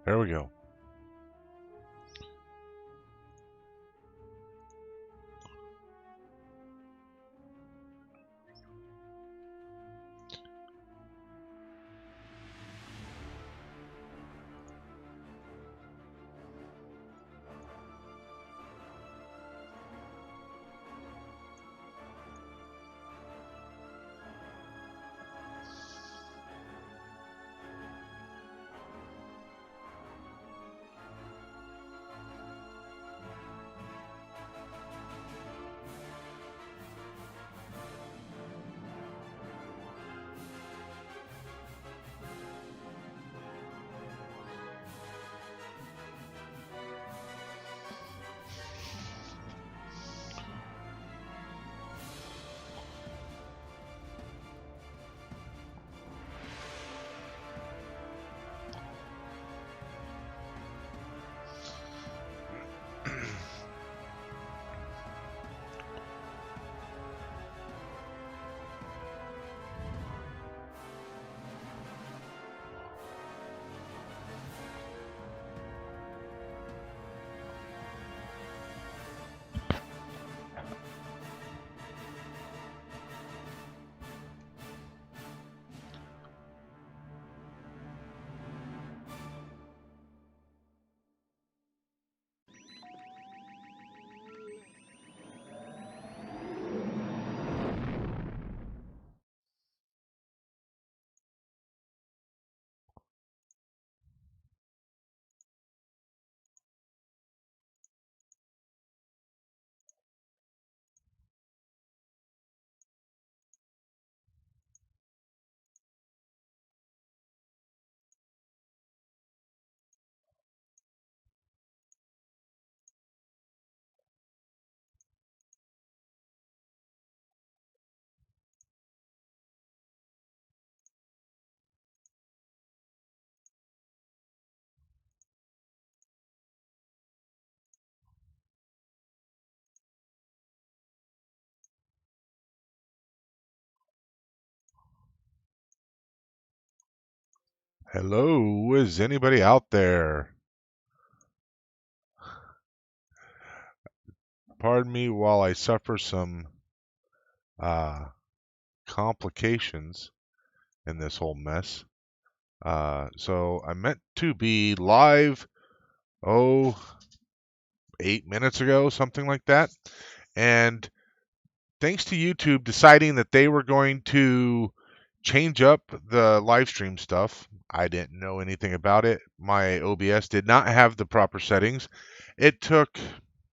There we go. Hello, is anybody out there? Pardon me while I suffer some uh, complications in this whole mess. So I meant to be live, oh, 8 minutes ago, something like that. And thanks to YouTube deciding that they were going to change up the live stream stuff, I didn't know anything about it. My OBS did not have the proper settings. It took,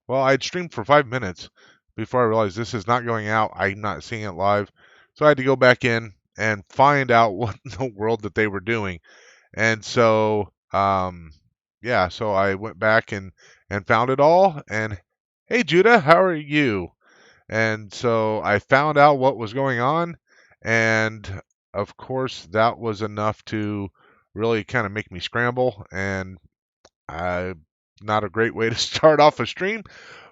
well, I'd streamed for 5 minutes before I realized this is not going out. I'm not seeing it live. So I had to go back in and find out what in the world that they were doing. And so, yeah, so I went back and found it all. And hey, Judah, how are you? And so I found out what was going on. And of course, that was enough to really kind of make me scramble. And not a great way to start off a stream.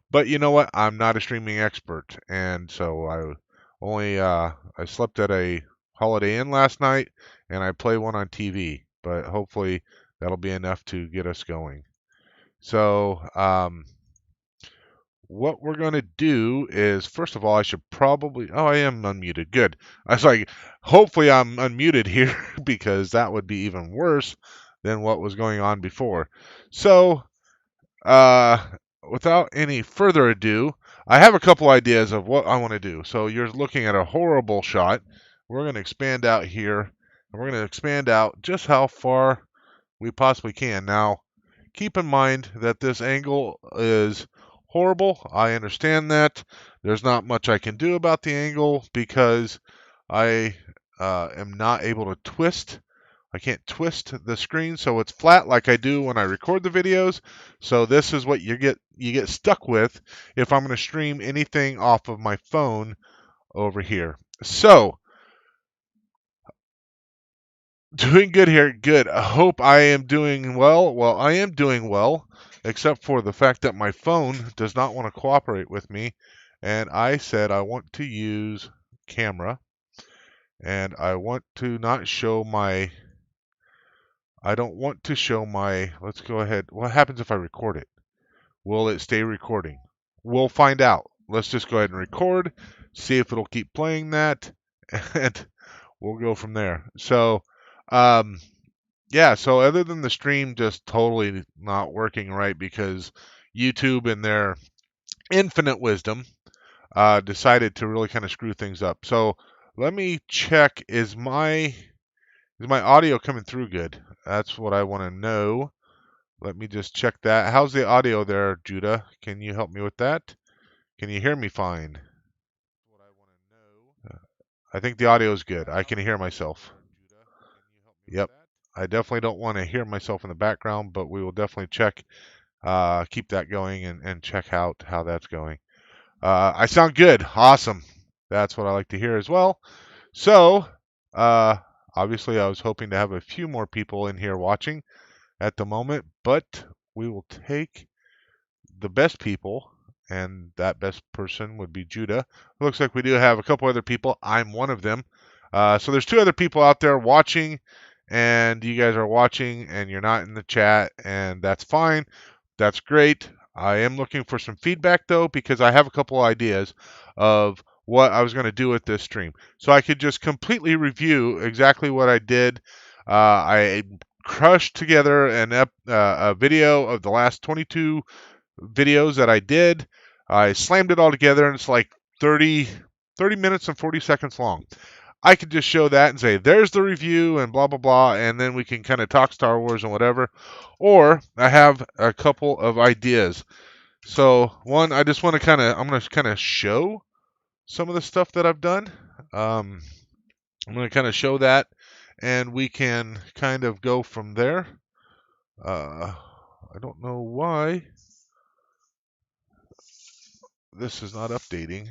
But you know what? I'm not a streaming expert, and so I slept at a Holiday Inn last night, and I play one on TV. But hopefully that'll be enough to get us going. So what we're going to do is, first of all, I should probably. Oh, I am unmuted. Good. I was like, hopefully I'm unmuted here because that would be even worse than what was going on before. So uh, without any further ado, I have a couple ideas of what I want to do. So you're looking at a horrible shot. We're going to expand out here, and we're going to expand out just how far we possibly can. Now, keep in mind that this angle is horrible. I understand that. There's not much I can do about the angle because I am not able to twist. I can't twist the screen so it's flat like I do when I record the videos. So this is what you get stuck with if I'm going to stream anything off of my phone over here. So, doing good here. Good. I hope I am doing well. Well, I am doing well, except for the fact that my phone does not want to cooperate with me. And I said I want to use camera and I want to not show my I don't want to show my, let's go ahead. What happens if I record it? Will it stay recording? We'll find out. Let's just go ahead and record, see if it'll keep playing that, and we'll go from there. So, um, yeah, so other than the stream just totally not working right because YouTube in their infinite wisdom decided to really kind of screw things up. So let me check, is my audio coming through good? That's what I want to know. Let me just check that. How's the audio there, Judah? Can you help me with that? Can you hear me fine? What I want to know. I think the audio is good. I can hear myself. Yep. I definitely don't want to hear myself in the background, but we will definitely check, keep that going and check out how that's going. I sound good. Awesome. That's what I like to hear as well. So, uh, obviously, I was hoping to have a few more people in here watching at the moment, but we will take the best people, and that best person would be Judah. It looks like we do have a couple other people. I'm one of them. So there's two other people out there watching, and you guys are watching, and you're not in the chat, and that's fine. That's great. I am looking for some feedback though, because I have a couple ideas of what I was going to do with this stream. So I could just completely review exactly what I did. I crushed together a video of the last 22 videos that I did. I slammed it all together, and it's like 30 minutes and 40 seconds long. I could just show that and say, there's the review and blah, blah, blah, and then we can kind of talk Star Wars and whatever. Or I have a couple of ideas. So, one, I just want to I'm going to kind of show some of the stuff that I've done. I'm going to kind of show that, and we can kind of go from there. I don't know why this is not updating.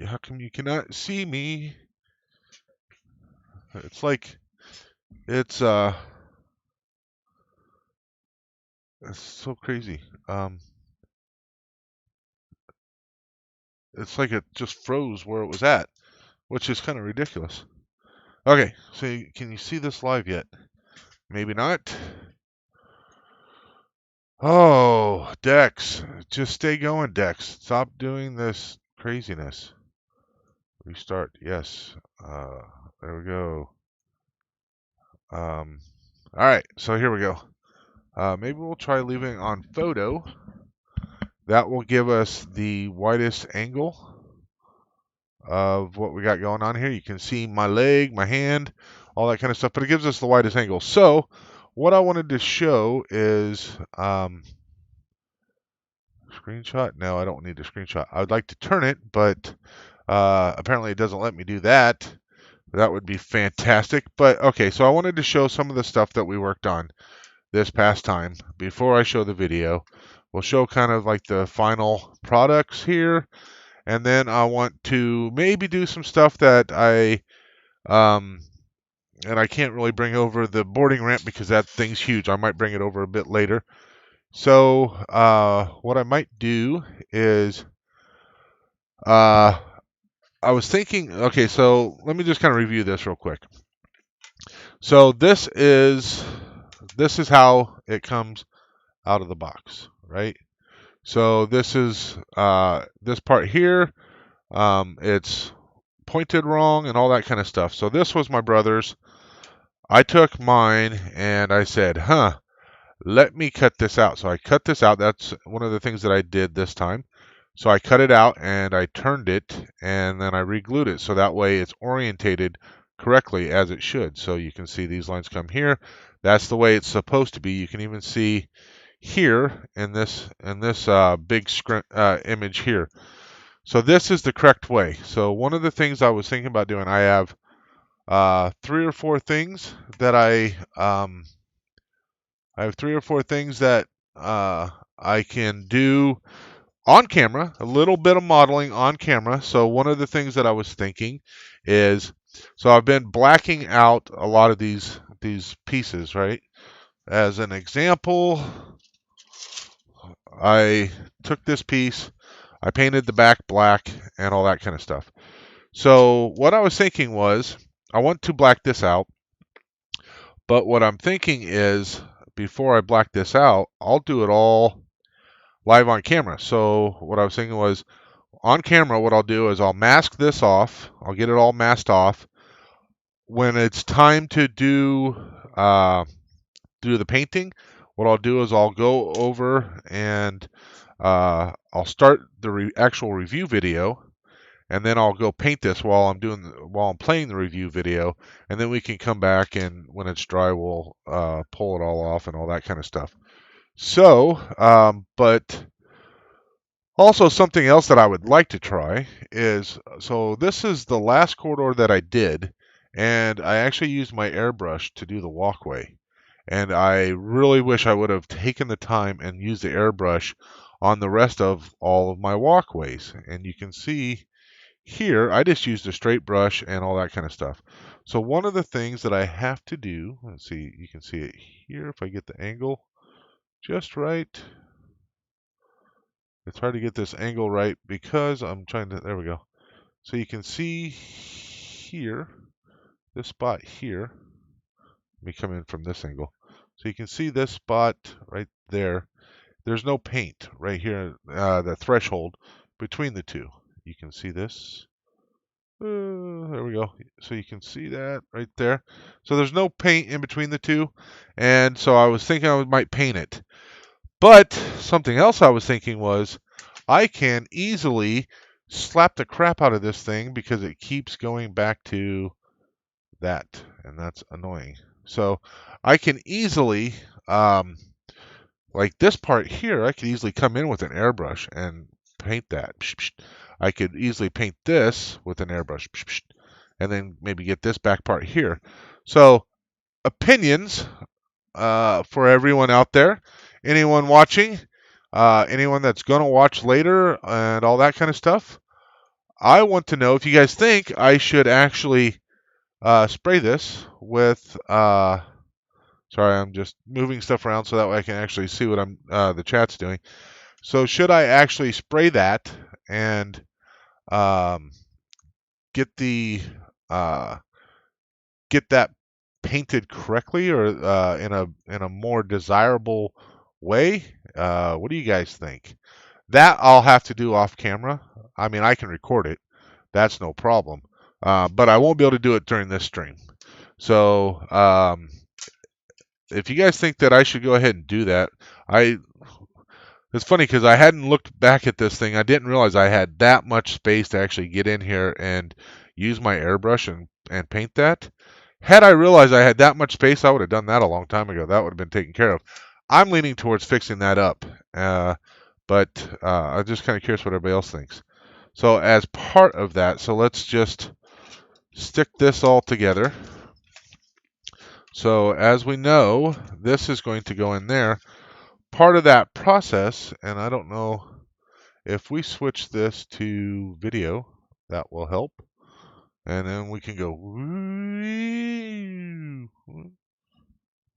How come you cannot see me? It's like it's so crazy. It's like it just froze where it was at, which is kind of ridiculous. Okay, so can you see this live yet? Maybe not. Oh, Dex, just stay going, Dex. Stop doing this craziness. Restart. Yes. There we go. All right, so here we go. Maybe we'll try leaving on photo. That will give us the widest angle of what we got going on here. You can see my leg, my hand, all that kind of stuff, but it gives us the widest angle. So what I wanted to show is screenshot. No, I don't need a screenshot. I would like to turn it, but apparently it doesn't let me do that. That would be fantastic. But okay, so I wanted to show some of the stuff that we worked on this past time before I show the video. We'll show kind of like the final products here, and then I want to maybe do some stuff that and I can't really bring over the boarding ramp because that thing's huge. I might bring it over a bit later. So what I might do is I was thinking, okay, so let me just kind of review this real quick. So this is how it comes out of the box, right? So this is this part here. It's pointed wrong and all that kind of stuff. So this was my brother's. I took mine and I said, let me cut this out. So I cut this out. That's one of the things that I did this time. So I cut it out and I turned it and then I re-glued it. So that way it's orientated correctly as it should. So you can see these lines come here. That's the way it's supposed to be. You can even see here in this big image here. So this is the correct way. So one of the things I was thinking about doing, I have 3 or 4 things that I have 3 or 4 things that I can do on camera, a little bit of modeling on camera. So one of the things that I was thinking is, so I've been blacking out a lot of these pieces, right? As an example, I took this piece, I painted the back black and all that kind of stuff. So what I was thinking was, I want to black this out, But what I'm thinking is, before I black this out, I'll do it all live on camera. So what I was thinking was, on camera, what I'll do is I'll mask this off. I'll get it all masked off. When it's time to do the painting, what I'll do is I'll go over and I'll start the actual review video, and then I'll go paint this while I'm playing the review video, and then we can come back, and when it's dry, we'll pull it all off and all that kind of stuff. So, but also something else that I would like to try is, so this is the last corridor that I did, and I actually used my airbrush to do the walkway. And I really wish I would have taken the time and used the airbrush on the rest of all of my walkways. And you can see here, I just used a straight brush and all that kind of stuff. So one of the things that I have to do, let's see, you can see it here if I get the angle just right. It's hard to get this angle right because I'm trying to, there we go. So you can see here, this spot here. Let me come in from this angle. So you can see this spot right there. There's no paint right here, the threshold between the two. You can see this. There we go. So you can see that right there. So there's no paint in between the two. And so I was thinking I might paint it. But something else I was thinking was, I can easily slap the crap out of this thing because it keeps going back to that. And that's annoying. So I can easily, like this part here, I could easily come in with an airbrush and paint that. I could easily paint this with an airbrush, and then maybe get this back part here. So opinions for everyone out there, anyone watching, anyone that's going to watch later and all that kind of stuff. I want to know if you guys think I should actually spray this with sorry, I'm just moving stuff around so that way I can actually see what the chat's doing. So should I actually spray that and get that painted correctly, or in a more desirable way? What do you guys think? That I'll have to do off camera. I mean, I can record it. That's no problem. But I won't be able to do it during this stream. So if you guys think that I should go ahead and do that, it's funny because I hadn't looked back at this thing. I didn't realize I had that much space to actually get in here and use my airbrush and paint that. Had I realized I had that much space, I would have done that a long time ago. That would have been taken care of. I'm leaning towards fixing that up, but I'm just kind of curious what everybody else thinks. So as part of that, so let's just stick this all together. So as we know, this is going to go in there. Part of that process, and I don't know if we switch this to video, that will help. And then we can go, we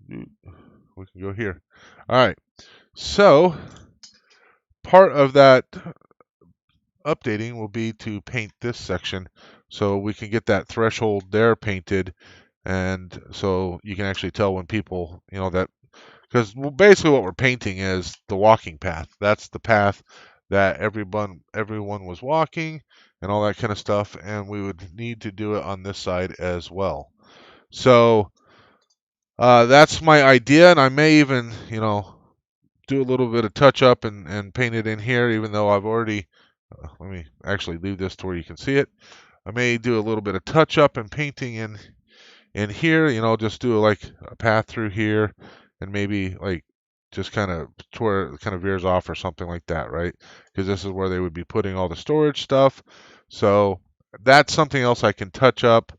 can go here. All right. So part of that updating will be to paint this section so we can get that threshold there painted. And so you can actually tell when people, that, because basically what we're painting is the walking path. That's the path that everyone was walking and all that kind of stuff, and we would need to do it on this side as well. So that's my idea, and I may even, do a little bit of touch up and paint it in here, even though I've already, let me actually leave this to where you can see it. I may do a little bit of touch up and painting in here, just do like a path through here, and maybe like just kind of to where it kind of veers off or something like that, right? Because this is where they would be putting all the storage stuff. So that's something else I can touch up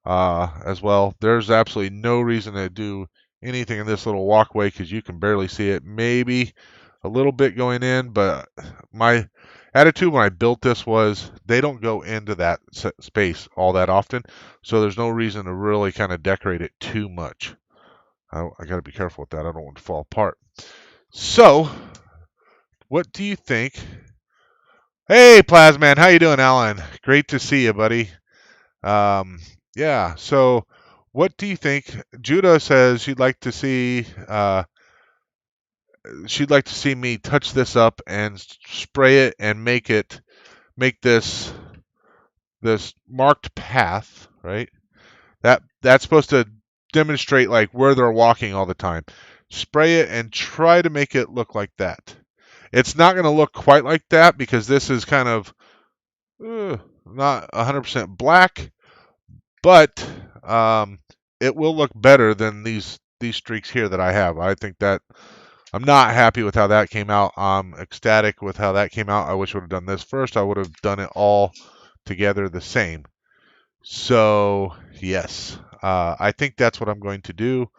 as well. There's absolutely no reason to do anything in this little walkway because you can barely see it. Maybe a little bit going in, but my attitude when I built this was they don't go into that space all that often, so there's no reason to really kind of decorate it too much. I got to be careful with that. I don't want to fall apart. So, what do you think? Hey, Plasman, how you doing, Alan? Great to see you, buddy. Yeah, so what do you think? Judah says she'd like to see me touch this up and spray it and make this marked path, right? That's supposed to demonstrate like where they're walking all the time. Spray it and try to make it look like that. It's not going to look quite like that because this is kind of not 100% black, but it will look better than these streaks here that I have. I think that I'm not happy with how that came out. I'm ecstatic with how that came out. I wish I would have done this first. I would have done it all together the same. So, yes, I think that's what I'm going to do.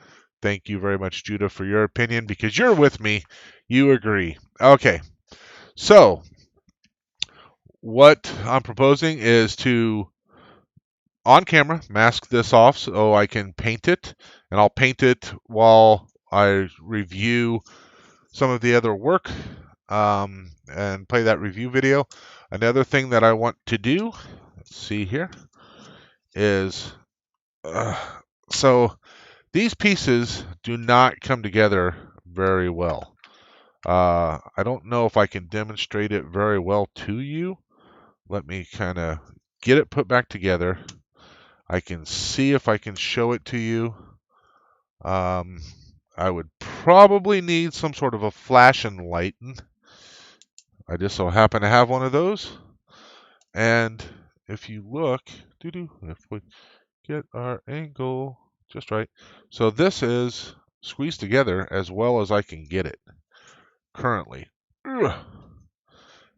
Thank you very much, Judah, for your opinion because you're with me. You agree. Okay, so what I'm proposing is to, on camera, mask this off so I can paint it, and I'll paint it while I review some of the other work and play that review video. Another thing that I want to do, let's see here, is so these pieces do not come together very well. I don't know if I can demonstrate it very well to you. Let me kind of get it put back together. I can see if I can show it to you. I would probably need some sort of a flash and lighten. I just so happen to have one of those. And if you look, if we get our angle just right. So this is squeezed together as well as I can get it currently. And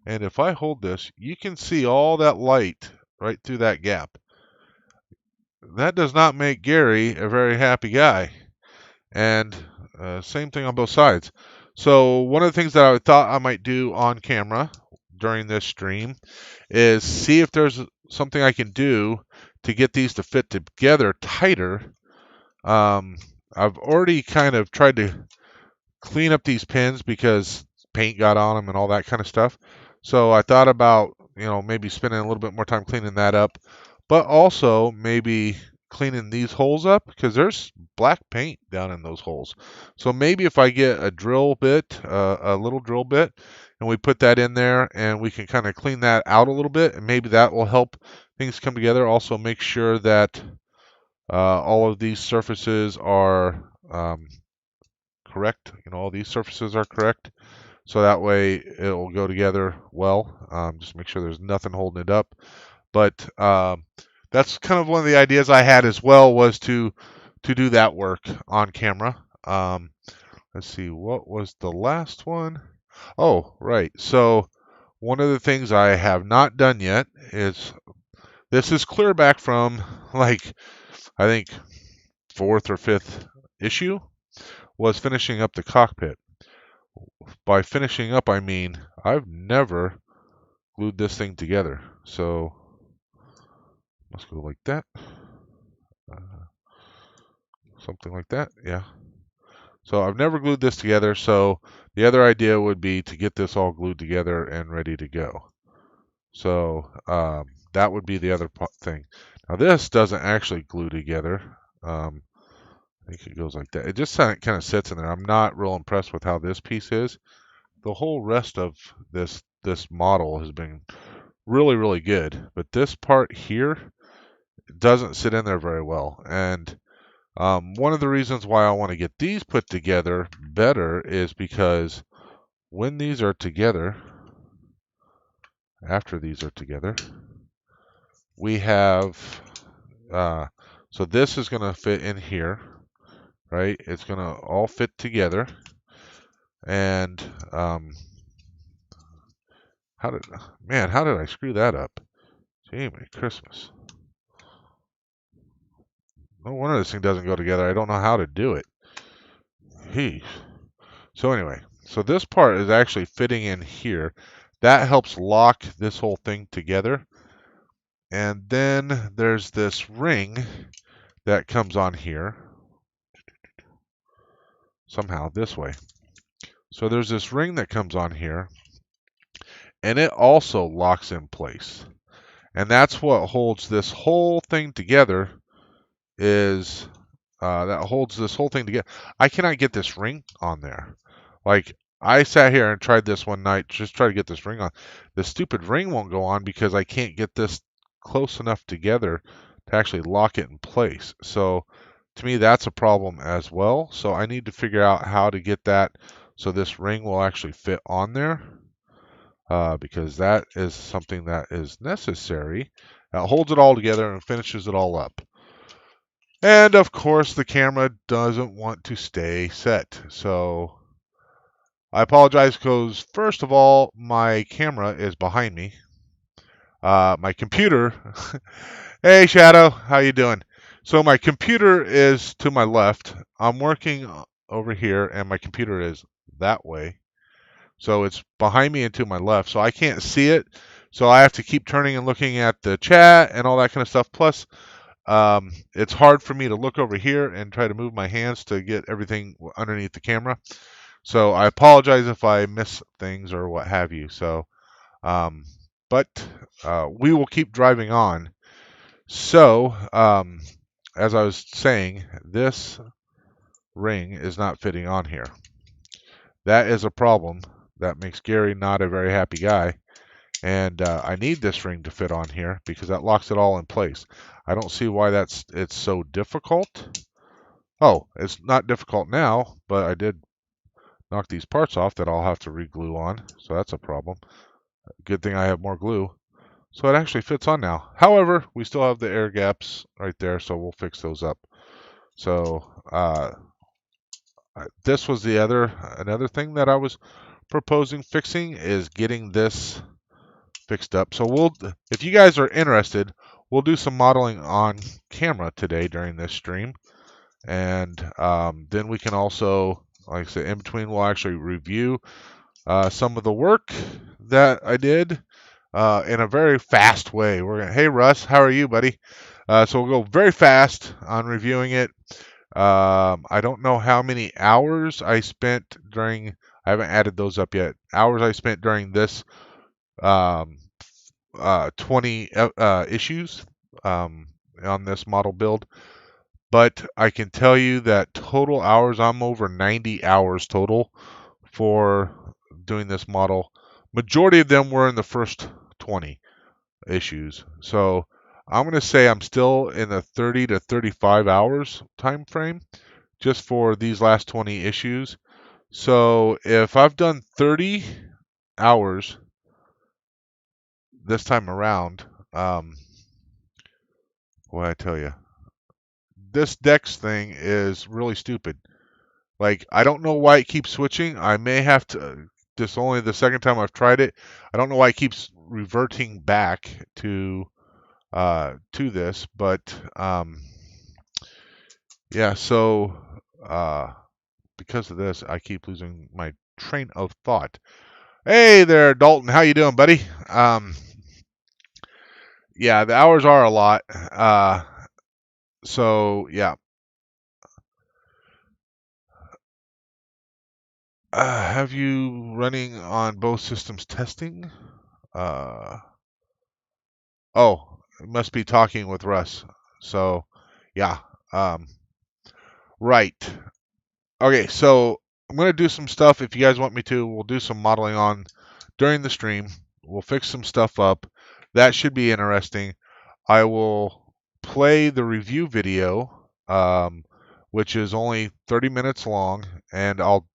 if I hold this, you can see all that light right through that gap. That does not make Gary a very happy guy. And same thing on both sides. So one of the things that I thought I might do on camera during this stream is see if there's something I can do to get these to fit together tighter. I've already kind of tried to clean up these pins because paint got on them and all that kind of stuff. So I thought about, maybe spending a little bit more time cleaning that up, but also maybe cleaning these holes up because there's black paint down in those holes. So maybe if I get a drill bit, a little drill bit, and we put that in there and we can kind of clean that out a little bit, and maybe that will help things come together. Also make sure that all of these surfaces are correct. All these surfaces are correct. So that way it will go together well. Just make sure there's nothing holding it up. But that's kind of one of the ideas I had as well, was to do that work on camera. Let's see, what was the last one? Oh, right. So one of the things I have not done yet is, this is clear back from like, I think 4th or 5th issue, was finishing up the cockpit. By finishing up, I mean I've never glued this thing together. So let's go like that. Something like that, yeah. So I've never glued this together, so the other idea would be to get this all glued together and ready to go. So that would be the other thing. Now this doesn't actually glue together. I think it goes like that. It just kind of sits in there. I'm not real impressed with how this piece is. The whole rest of this model has been really, really good, but this part here doesn't sit in there very well. And one of the reasons why I want to get these put together better is because when these are together, after these are together, we have, so this is going to fit in here, right? It's going to all fit together. And how did I screw that up? Gee, my Christmas. No wonder this thing doesn't go together. I don't know how to do it. Jeez. So anyway, so this part is actually fitting in here. That helps lock this whole thing together. And then there's this ring that comes on here. Somehow this way. So there's this ring that comes on here. And it also locks in place. And that's what holds this whole thing together is that holds this whole thing together. I cannot get this ring on there. Like, I sat here and tried this one night, just try to get this ring on. The stupid ring won't go on because I can't get this close enough together to actually lock it in place. So to me, that's a problem as well. So I need to figure out how to get that so this ring will actually fit on there, because that is something that is necessary. It holds it all together and finishes it all up. And of course, the camera doesn't want to stay set. So I apologize because, first of all, my camera is behind me. My computer, hey Shadow, how you doing? So my computer is to my left. I'm working over here, and my computer is that way. So it's behind me and to my left. So I can't see it. So I have to keep turning and looking at the chat and all that kind of stuff. Plus, it's hard for me to look over here and try to move my hands to get everything underneath the camera. So I apologize if I miss things or what have you. So, but we will keep driving on. So, as I was saying, this ring is not fitting on here. That is a problem. That makes Gary not a very happy guy. And I need this ring to fit on here because that locks it all in place. I don't see why it's so difficult. Oh, it's not difficult now, but I did knock these parts off that I'll have to re-glue on, so that's a problem. Good thing I have more glue. So it actually fits on now. However, we still have the air gaps right there, so we'll fix those up. So this was another thing that I was proposing fixing, is getting this fixed up. So if you guys are interested, we'll do some modeling on camera today during this stream, and then we can also, like I said, in between we'll actually review some of the work that I did in a very fast way. Hey Russ, how are you, buddy? So we'll go very fast on reviewing it. I don't know how many hours I spent during. I haven't added those up yet. Hours I spent during this 20 issues on this model build. But I can tell you that total hours, I'm over 90 hours total for doing this model. Majority of them were in the first 20 issues. So I'm going to say I'm still in the 30 to 35 hours time frame just for these last 20 issues. So if I've done 30 hours this time around, what I tell you, this Dex thing is really stupid. Like, I don't know why it keeps switching. I may have to. This only the second time I've tried it. I don't know why it keeps reverting back to this, but yeah. So because of this, I keep losing my train of thought. Hey there, Dalton. How you doing, buddy? Yeah, the hours are a lot. So yeah. Have you running on both systems testing? Oh, it must be talking with Russ. So, yeah. Right. Okay, so I'm going to do some stuff. If you guys want me to, we'll do some modeling on during the stream. We'll fix some stuff up. That should be interesting. I will play the review video, which is only 30 minutes long, and I'll,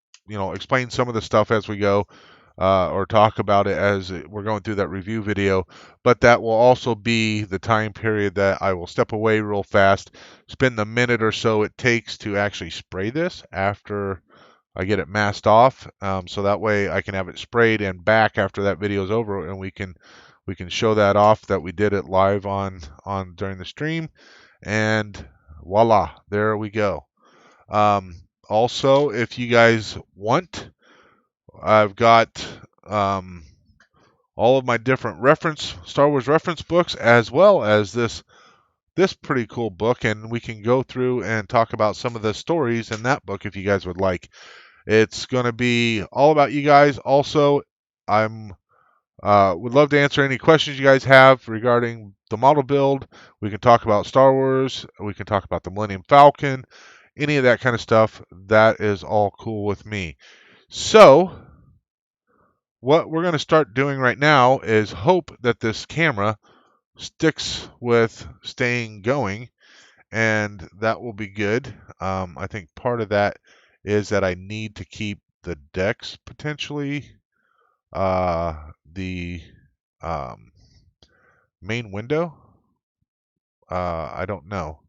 explain some of the stuff as we go, or talk about it as we're going through that review video. But that will also be the time period that I will step away real fast, spend the minute or so it takes to actually spray this after I get it masked off, so that way I can have it sprayed and back after that video is over, and we can show that off that we did it live on during the stream, and voila, there we go. Also, if you guys want, I've got all of my different Star Wars reference books, as well as this pretty cool book, and we can go through and talk about some of the stories in that book if you guys would like. It's going to be all about you guys. Also, I'm would love to answer any questions you guys have regarding the model build. We can talk about Star Wars. We can talk about the Millennium Falcon. Any of that kind of stuff. That is all cool with me. So what we're going to start doing right now is hope that this camera sticks with staying going, and that will be good. I think part of that is that I need to keep the decks potentially, the um, main window. I don't know.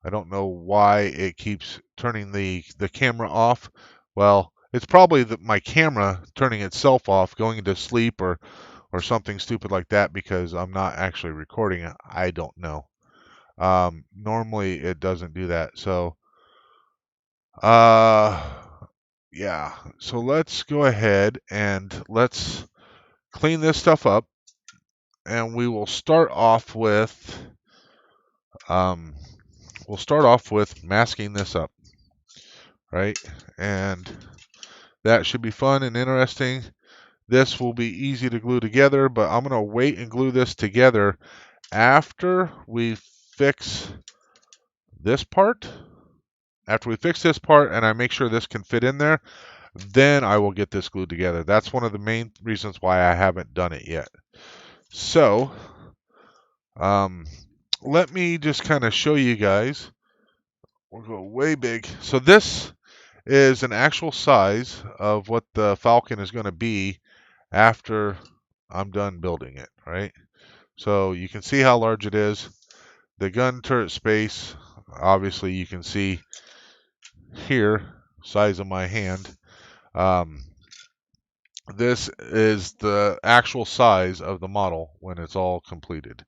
I don't know why it keeps turning the camera off. Well, it's probably my camera turning itself off, going into sleep or something stupid like that because I'm not actually recording it. I don't know. Normally it doesn't do that. So, yeah. So let's go ahead and let's clean this stuff up, and we will start off with um, masking this up, right? And that should be fun and interesting. This will be easy to glue together, but I'm going to wait and glue this together after we fix this part. After we fix this part and I make sure this can fit in there, then I will get this glued together. That's one of the main reasons why I haven't done it yet. So, let me just kind of show you guys. We'll go way big. So this is an actual size of what the Falcon is going to be after I'm done building it, right? So you can see how large it is. The gun turret space, obviously you can see here, size of my hand. This is the actual size of the model when it's all completed.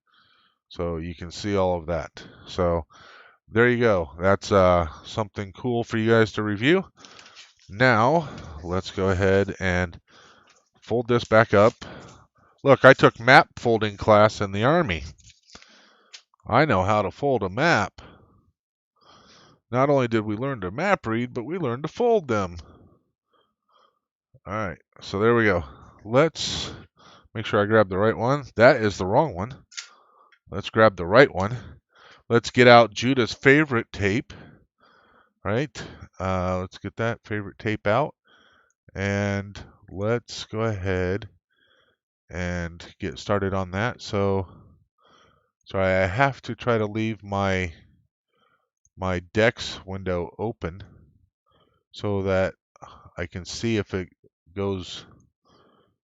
So you can see all of that. So there you go. That's something cool for you guys to review. Now, let's go ahead and fold this back up. Look, I took map folding class in the Army. I know how to fold a map. Not only did we learn to map read, but we learned to fold them. All right, so there we go. Let's make sure I grab the right one. That is the wrong one. Let's grab the right one. Let's get out Judah's favorite tape, right? Let's get that favorite tape out. And let's go ahead and get started on that. So, sorry, I have to try to leave my Dex window open so that I can see if it goes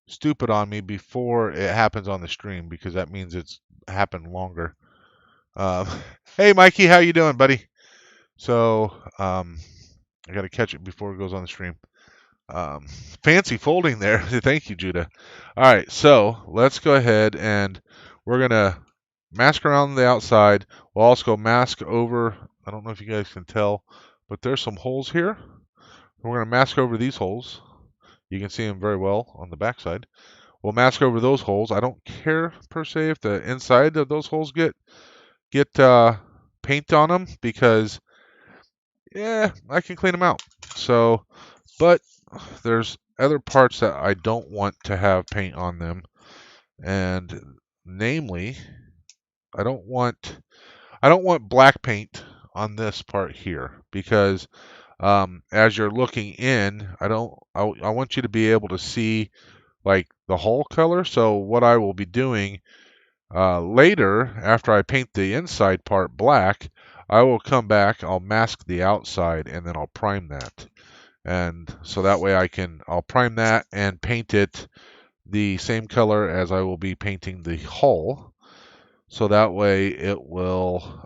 stupid on me before it happens on the stream, because that means it's happened longer. Hey, Mikey, how you doing, buddy? So, I got to catch it before it goes on the stream. Fancy folding there. Thank you, Judah. All right, so let's go ahead and we're going to mask around the outside. We'll also go mask over. I don't know if you guys can tell, but there's some holes here. We're going to mask over these holes. You can see them very well on the back side. We'll mask over those holes. I don't care per se if the inside of those holes get paint on them, because yeah, I can clean them out. So, but there's other parts that I don't want to have paint on them, and namely, I don't want black paint on this part here, because as you're looking in, I want you to be able to see like the hull color. So what I will be doing later, after I paint the inside part black, I will come back, I'll mask the outside, and then I'll prime that. And so that way I'll prime that and paint it the same color as I will be painting the hull. So that way it will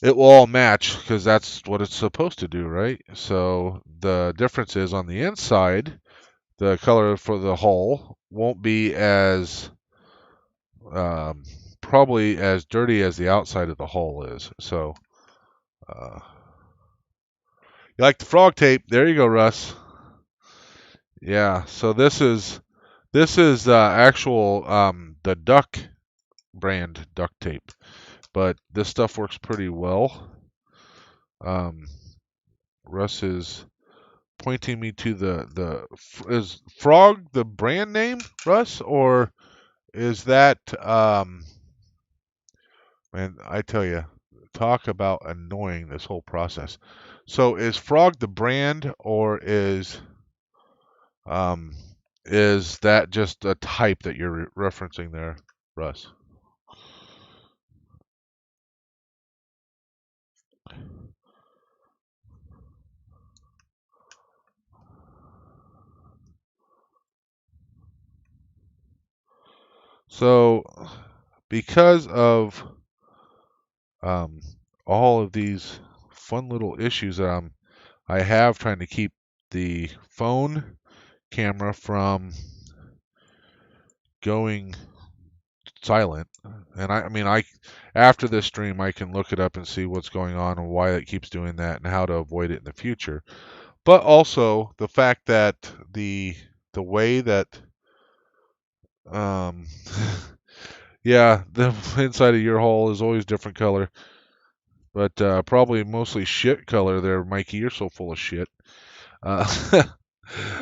all match, because that's what it's supposed to do, right? So the difference is on the inside, the color for the hull won't be as probably as dirty as the outside of the hull is. So you like the frog tape? There you go, Russ. Yeah. So this is actual the Duck brand duct tape, but this stuff works pretty well. Russ is pointing me to is Frog the brand name, Russ, or is that man, I tell you, talk about annoying this whole process. So is Frog the brand, or um is that just a type that you're referencing there, Russ? So because of um all of these fun little issues that I have trying to keep the phone camera from going silent. And I mean, after this stream, I can look it up and see what's going on and why it keeps doing that and how to avoid it in the future. But also the fact that the way that um yeah, the inside of your hole is always different color, but probably mostly shit color there, Mikey. You're so full of shit. Uh,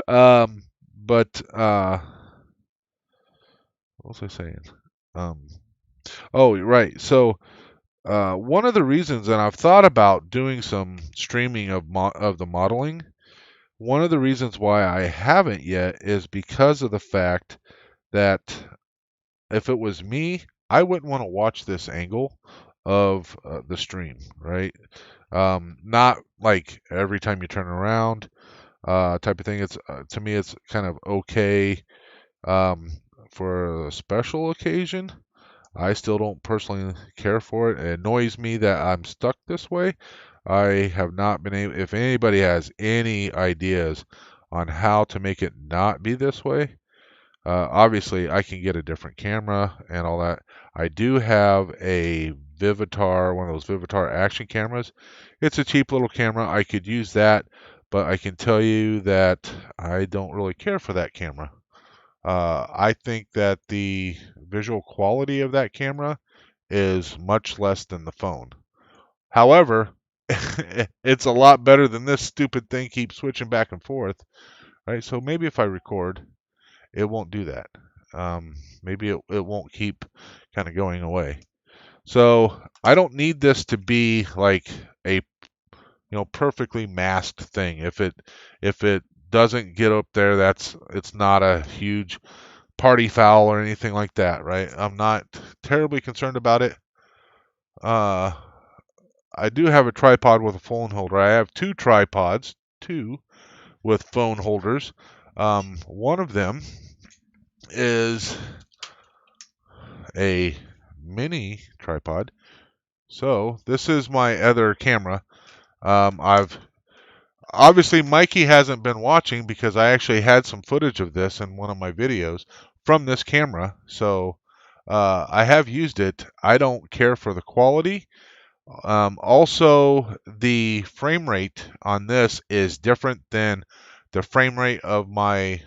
um, but what was I saying? Um, oh, right. So one of the reasons, and I've thought about doing some streaming of the modeling. One of the reasons why I haven't yet is because of the fact that if it was me, I wouldn't want to watch this angle of the stream, right? Not like every time you turn around, type of thing. It's to me, it's kind of okay um, for a special occasion. I still don't personally care for it. It annoys me that I'm stuck this way. I have not been able, if anybody has any ideas on how to make it not be this way, obviously I can get a different camera and all that. I do have a Vivitar, one of those Vivitar action cameras. It's a cheap little camera. I could use that, but I can tell you that I don't really care for that camera. I think that the visual quality of that camera is much less than the phone. However, it's a lot better than this stupid thing keeps switching back and forth, right? So maybe if I record, it won't do that. Maybe it won't keep kind of going away. So I don't need this to be like a perfectly masked thing. If it doesn't get up there, it's not a huge party foul or anything like that, right? I'm not terribly concerned about it. Uh, I do have a tripod with a phone holder. I have two tripods, two with phone holders. One of them is a mini tripod. So this is my other camera. I've obviously Mikey hasn't been watching because I actually had some footage of this in one of my videos from this camera. So I have used it. I don't care for the quality. Also, the frame rate on this is different than the frame rate of my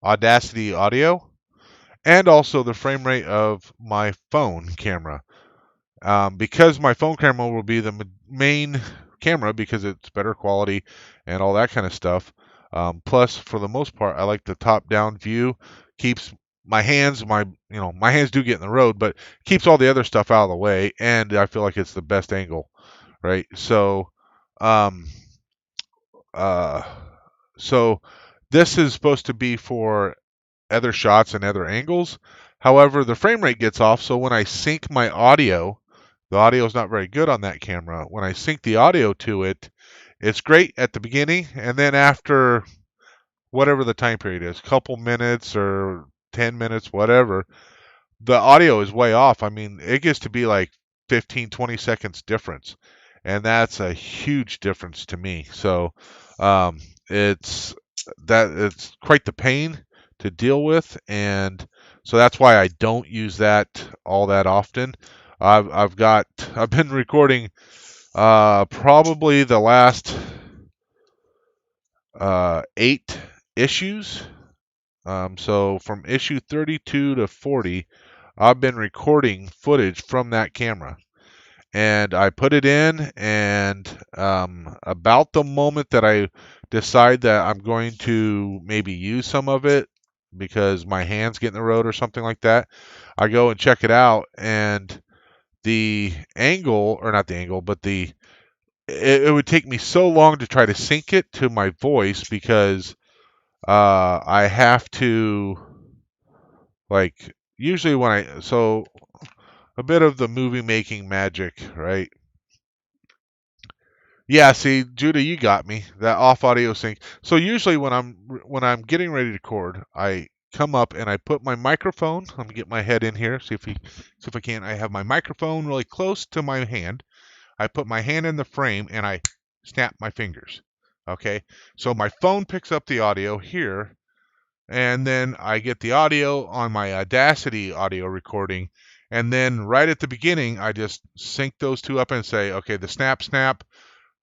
Audacity audio, and also the frame rate of my phone camera. Because my phone camera will be the main camera because it's better quality and all that kind of stuff. Plus, for the most part, I like the top-down view. Keeps my hands do get in the road, but keeps all the other stuff out of the way, and I feel like it's the best angle, right? Um, uh, so this is supposed to be for other shots and other angles. However, the frame rate gets off, so when I sync my audio, the audio is not very good on that camera. When I sync the audio to it, it's great at the beginning, and then after whatever the time period is, couple minutes or 10 minutes, whatever, the audio is way off. I mean, it gets to be like 15, 20 seconds difference, and that's a huge difference to me. So um, it's it's quite the pain to deal with, and so that's why I don't use that all that often. I've been recording probably the last 8 issues. So from issue 32 to 40, I've been recording footage from that camera. And I put it in, and about the moment that I decide that I'm going to maybe use some of it, because my hands get in the road or something like that, I go and check it out, and the angle, or not the angle, but it would take me so long to try to sync it to my voice because I have to, like, usually when so a bit of the movie making magic, right? Yeah, see, Judah, you got me. That off audio sync. So usually when I'm getting ready to record, I come up and I put my microphone. Let me get my head in here. See if I can. I have my microphone really close to my hand. I put my hand in the frame and I snap my fingers. Okay, so my phone picks up the audio here, and then I get the audio on my Audacity audio recording, and then right at the beginning, I just sync those two up and say, okay, the snap,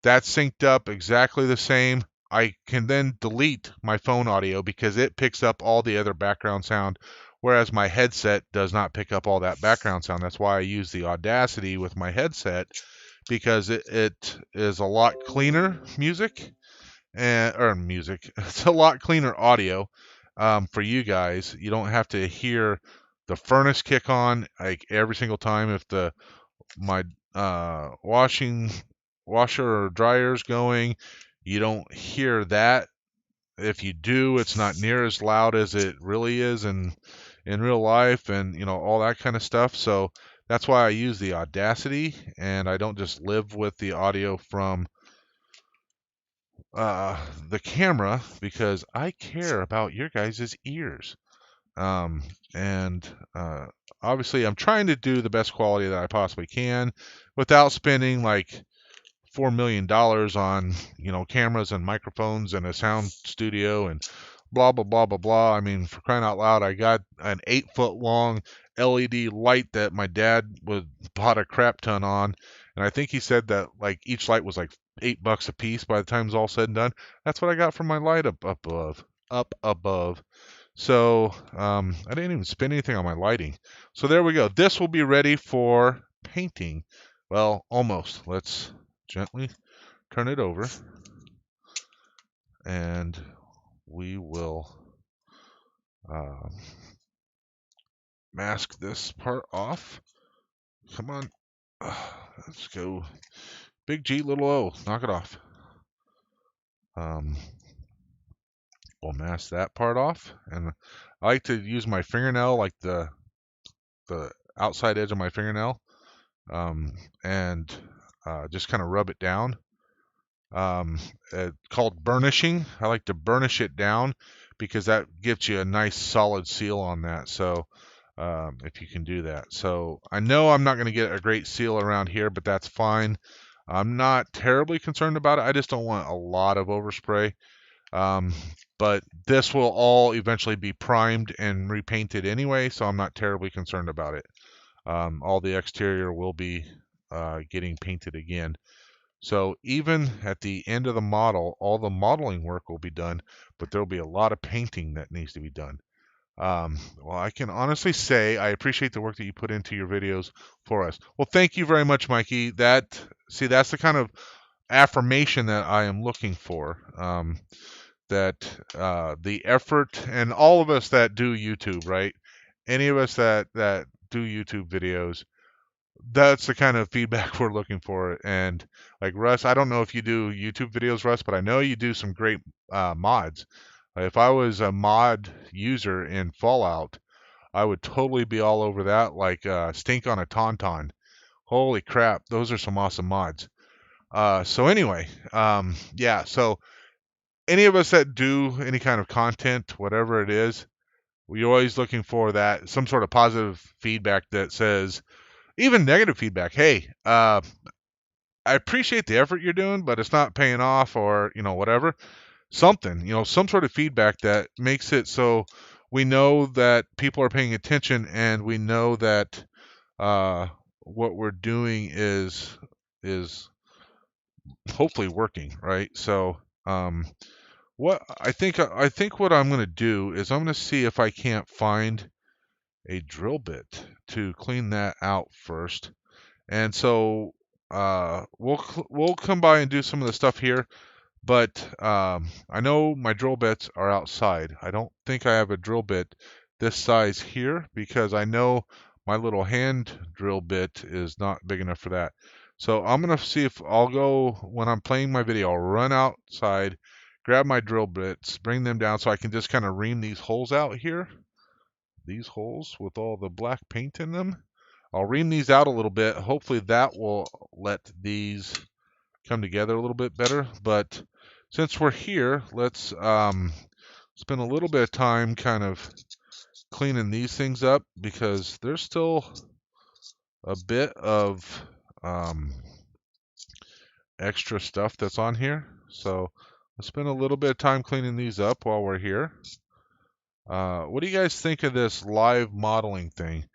that's synced up exactly the same. I can then delete my phone audio because it picks up all the other background sound, whereas my headset does not pick up all that background sound. That's why I use the Audacity with my headset, because it is a lot cleaner music, or music. It's a lot cleaner audio for you guys. You don't have to hear the furnace kick on like every single time if my washer or dryer's going. You don't hear that. If you do, it's not near as loud as it really is in real life, and all that kind of stuff. So that's why I use the Audacity, and I don't just live with the audio from uh, the camera, because I care about your guys' ears. Um, and obviously, I'm trying to do the best quality that I possibly can without spending like $4 million on cameras and microphones and a sound studio and blah blah blah blah blah. I mean, for crying out loud, I got an 8 foot long LED light that my dad would bought a crap ton on, and I think he said that like each light was like $8 a piece by the time it's all said and done. That's what I got for my light up above. So I didn't even spend anything on my lighting. So there we go. This will be ready for painting. Well, almost. Let's gently turn it over, and we will uh, mask this part off. Come on. Let's go. Big G, little O. Knock it off. Um, we'll mask that part off. And I like to use my fingernail, like the outside edge of my fingernail, and just kind of rub it down. Called burnishing. I like to burnish it down because that gives you a nice solid seal on that. So if you can do that. So I know I'm not going to get a great seal around here, but that's fine. I'm not terribly concerned about it. I just don't want a lot of overspray. Um, but this will all eventually be primed and repainted anyway, so I'm not terribly concerned about it. All the exterior will be getting painted again. So even at the end of the model, all the modeling work will be done, but there'll be a lot of painting that needs to be done. Well, I can honestly say I appreciate the work that you put into your videos for us. Well, thank you very much, Mikey. That's the kind of affirmation that I am looking for. That the effort, and all of us that do YouTube, right? Any of us that do YouTube videos, that's the kind of feedback we're looking for. And like Russ, I don't know if you do YouTube videos, Russ, but I know you do some great mods. If I was a mod user in Fallout, I would totally be all over that, like Stink on a Tauntaun. Holy crap, those are some awesome mods. So anyway, yeah, so any of us that do any kind of content, whatever it is, we're always looking for that, some sort of positive feedback that says, even negative feedback, hey, I appreciate the effort you're doing, but it's not paying off, or whatever. Something, some sort of feedback that makes it so we know that people are paying attention, and we know that what we're doing is hopefully working, right? So what I think what I'm going to do is I'm going to see if I can't find a drill bit to clean that out first. And so we'll come by and do some of the stuff here. But I know my drill bits are outside. I don't think I have a drill bit this size here because I know my little hand drill bit is not big enough for that. So I'm gonna see if I'll go when I'm playing my video. I'll run outside, grab my drill bits, bring them down so I can just kind of ream these holes out here. These holes with all the black paint in them. I'll ream these out a little bit. Hopefully that will let these come together a little bit better. But since we're here, let's spend a little bit of time kind of cleaning these things up because there's still a bit of extra stuff that's on here. So let's spend a little bit of time cleaning these up while we're here. What do you guys think of this live modeling thing?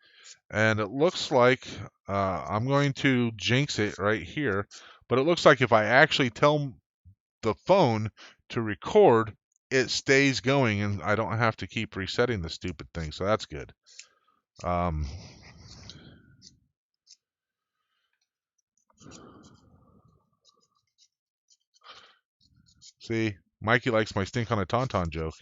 And it looks like I'm going to jinx it right here, but it looks like if I actually tell the phone to record, it stays going and I don't have to keep resetting the stupid thing. So that's good. See, Mikey likes my stink on a tauntaun joke.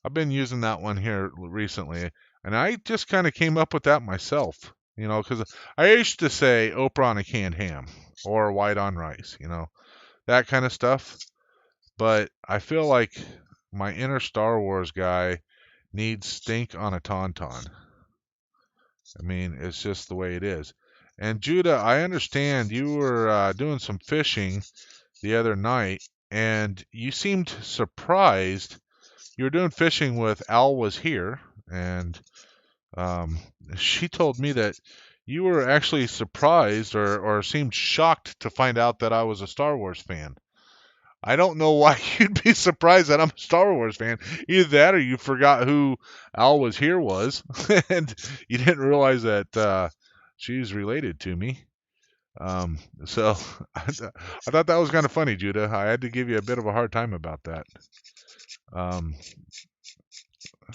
I've been using that one here recently, and I just kind of came up with that myself. Because I used to say Oprah on a canned ham or white on rice, that kind of stuff. But I feel like my inner Star Wars guy needs stink on a tauntaun. I mean, it's just the way it is. And Judah, I understand you were doing some fishing the other night, and you seemed surprised. You were doing fishing with Al was here, and she told me that you were actually surprised or seemed shocked to find out that I was a Star Wars fan. I don't know why you'd be surprised that I'm a Star Wars fan. Either that or you forgot who Al was here was, and you didn't realize that she's related to me. So I thought that was kind of funny, Judah. I had to give you a bit of a hard time about that.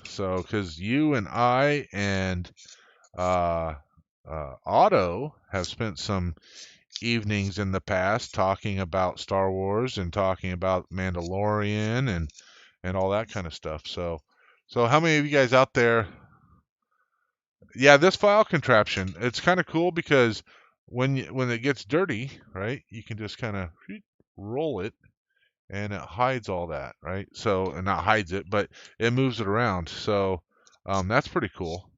So because you and I and uh, Otto have spent some evenings in the past talking about Star Wars and talking about Mandalorian and all that kind of stuff. So how many of you guys out there? Yeah, this file contraption, it's kind of cool because when it gets dirty, right, you can just kind of roll it and it hides all that, right? So, and not hides it, but it moves it around. So, that's pretty cool.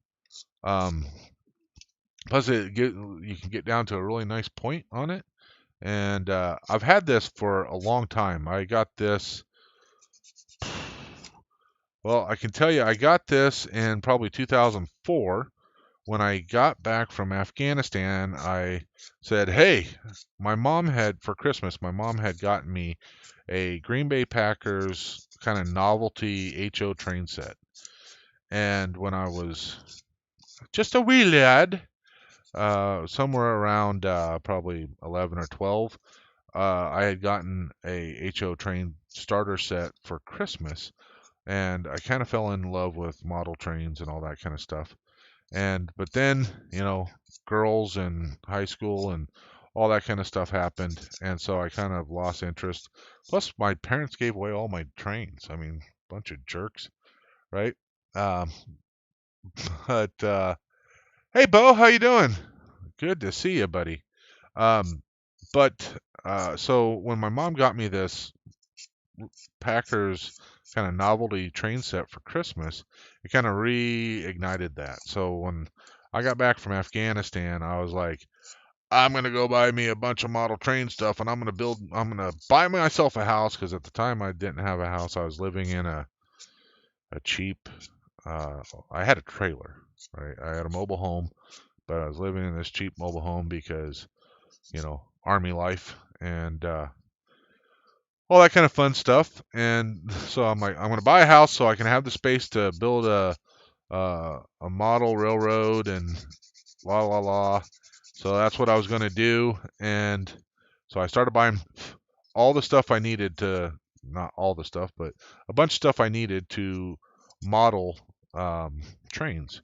Plus, you can get down to a really nice point on it. And I've had this for a long time. I got this. Well, I can tell you, I got this in probably 2004. When I got back from Afghanistan, I said, "Hey, for Christmas, my mom had gotten me a Green Bay Packers kind of novelty HO train set." And when I was just a wee lad, somewhere around probably 11 or 12, I had gotten a HO train starter set for Christmas, and I kind of fell in love with model trains and all that kind of stuff. But then, girls and high school and all that kind of stuff happened, and so I kind of lost interest. Plus, my parents gave away all my trains. I mean, bunch of jerks, right? Um, but hey, Bo, how you doing? Good to see you, buddy. Um, so when my mom got me this Packers kind of novelty train set for Christmas, it kind of reignited that. So when I got back from Afghanistan, I was like, I'm gonna go buy me a bunch of model train stuff, and I'm gonna buy myself a house because at the time I didn't have a house. I was living in a cheap. I had a trailer, right? I had a mobile home, but I was living in this cheap mobile home because army life and all that kind of fun stuff. And so I'm like, I'm going to buy a house so I can have the space to build a model railroad and la la la. So that's what I was going to do. And so I started buying all the stuff I needed to, not all the stuff, but a bunch of stuff I needed to model trains.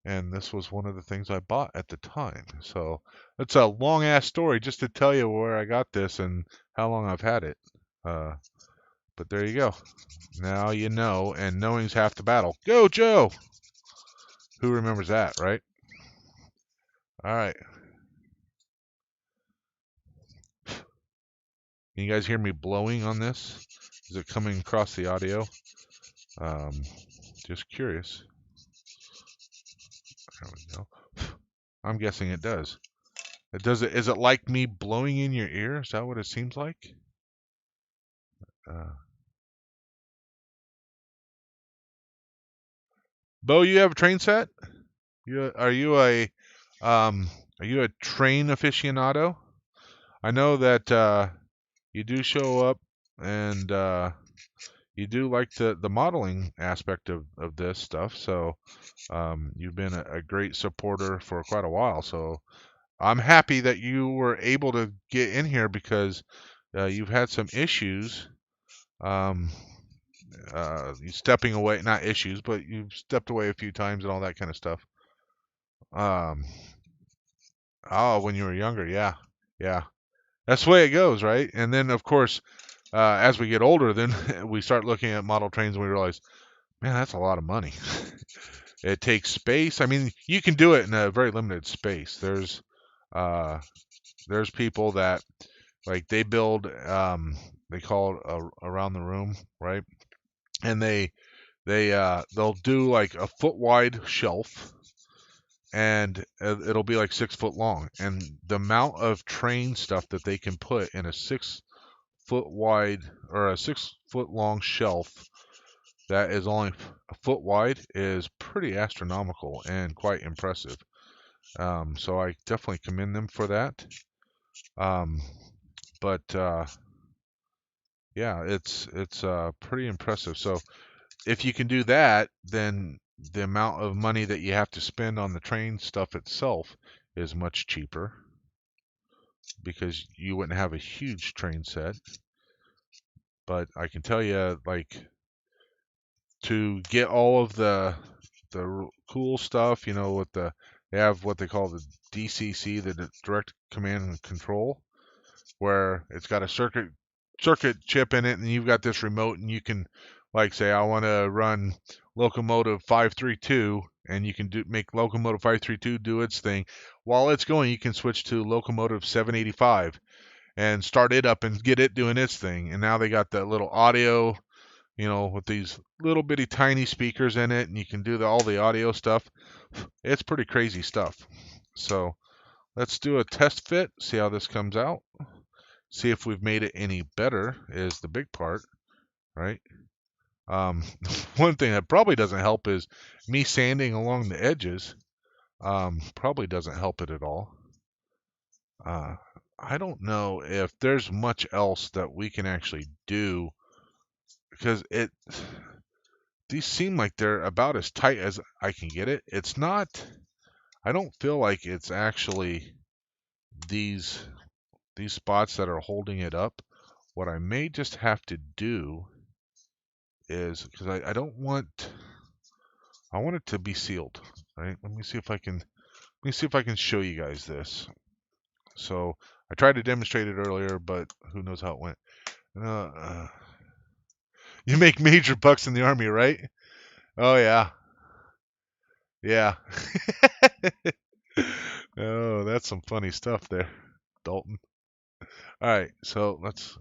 And this was one of the things I bought at the time. So it's a long ass story just to tell you where I got this and how long I've had it. Uh, But there you go. Now you know, and knowing's half the battle. Go, Joe! Who remembers that, right? All right. Can you guys hear me blowing on this? Is it coming across the audio? Um, just curious. There we go. I'm guessing it does. It does it. Is it like me blowing in your ear? Is that what it seems like? Uh, Bo, you have a train set? Are you a train aficionado? I know that you do show up and you do like the modeling aspect of this stuff. So you've been a great supporter for quite a while. So I'm happy that you were able to get in here because you've had some issues. Um, you stepping away, not issues, but you've stepped away a few times and all that kind of stuff. Um, oh, when you were younger, yeah, yeah. That's the way it goes, right? And then, of course, as we get older, then we start looking at model trains and we realize, man, that's a lot of money. It takes space. I mean, you can do it in a very limited space. Uh, there's people that like they build, they call it around the room, right? And they'll do like a foot wide shelf, and it'll be like 6 foot long. And the amount of train stuff that they can put in a 6 foot wide or a 6 foot long shelf that is only a foot wide is pretty astronomical and quite impressive. So I definitely commend them for that. Um, but yeah, it's pretty impressive. So if you can do that, then the amount of money that you have to spend on the train stuff itself is much cheaper because you wouldn't have a huge train set. But I can tell you, like, to get all of the cool stuff, with they have what they call the DCC, the direct command and control, where it's got a circuit chip in it, and you've got this remote, and you can, like, say I want to run locomotive 532, and you can make locomotive 532 do its thing. While it's going, you can switch to locomotive 785 and start it up and get it doing its thing. And now they got the little audio, with these little bitty tiny speakers in it, and you can do all the audio stuff. It's pretty crazy stuff. So let's do a test fit, see how this comes out. See if we've made it any better is the big part, right? One thing that probably doesn't help is me sanding along the edges. Probably doesn't help it at all. I don't know if there's much else that we can actually do because these seem like they're about as tight as I can get it. It's not. I don't feel like it's actually these spots that are holding it up. What I may just have to do is because I don't want. I want it to be sealed, right? Let me see if I can show you guys this. So I tried to demonstrate it earlier, but who knows how it went. You make major bucks in the army, right? Oh yeah, yeah. Oh, that's some funny stuff there, Dalton. All right, so let's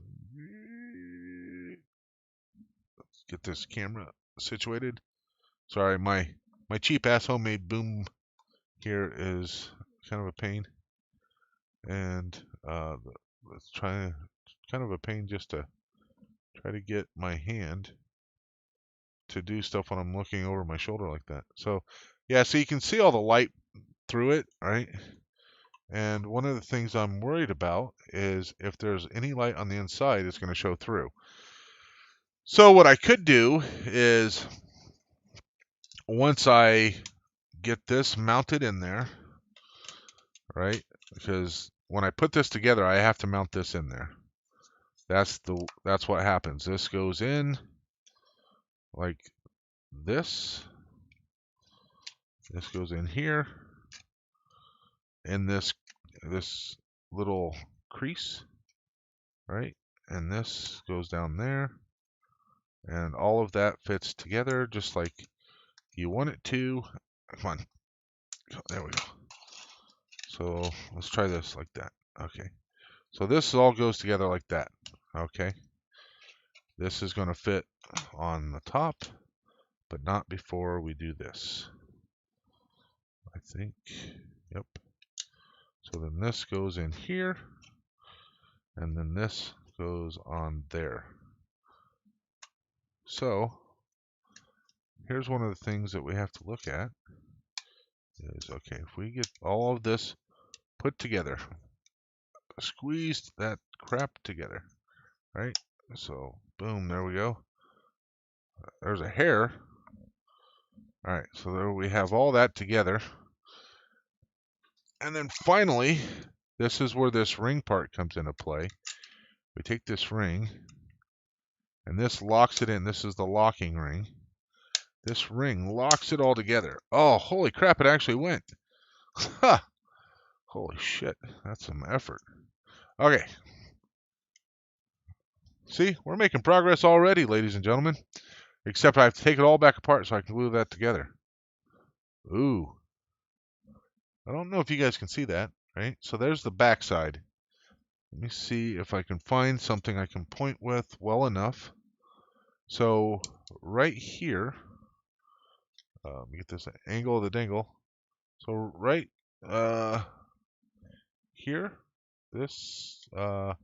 get this camera situated. Sorry, my cheap ass homemade boom here is kind of a pain, and let's try kind of a pain just to try to get my hand to do stuff when I'm looking over my shoulder like that. So yeah, so you can see all the light through it, right? And one of the things I'm worried about is if there's any light on the inside, it's going to show through. So what I could do is once I get this mounted in there, right? Because when I put this together, I have to mount this in there. That's what happens. This goes in like this. This goes in here, in this little crease, right? And this goes down there, And all of that fits together just like you want it to. Come on. There we go. So let's try this like that. Okay. So this all goes together like that. Okay. This is going to fit on the top, but not before we do this. I think. Yep. So then this goes in here, and then this goes on there. So here's one of the things that we have to look at is, okay, if we get all of this put together, squeeze that crap together, right? So boom, there we go. There's a hair. All right, so there we have all that together. And then finally, this is where this ring part comes into play. We take this ring, and this locks it in. This is the locking ring. This ring locks it all together. Oh, holy crap, it actually went. Ha! Holy shit, that's some effort. Okay. See, we're making progress already, ladies and gentlemen. Except I have to take it all back apart so I can glue that together. Ooh. I don't know if you guys can see that, right? So there's the back side. Let me see if I can find something I can point with well enough. So right here, let me get this angle of the dingle. So right here, this, that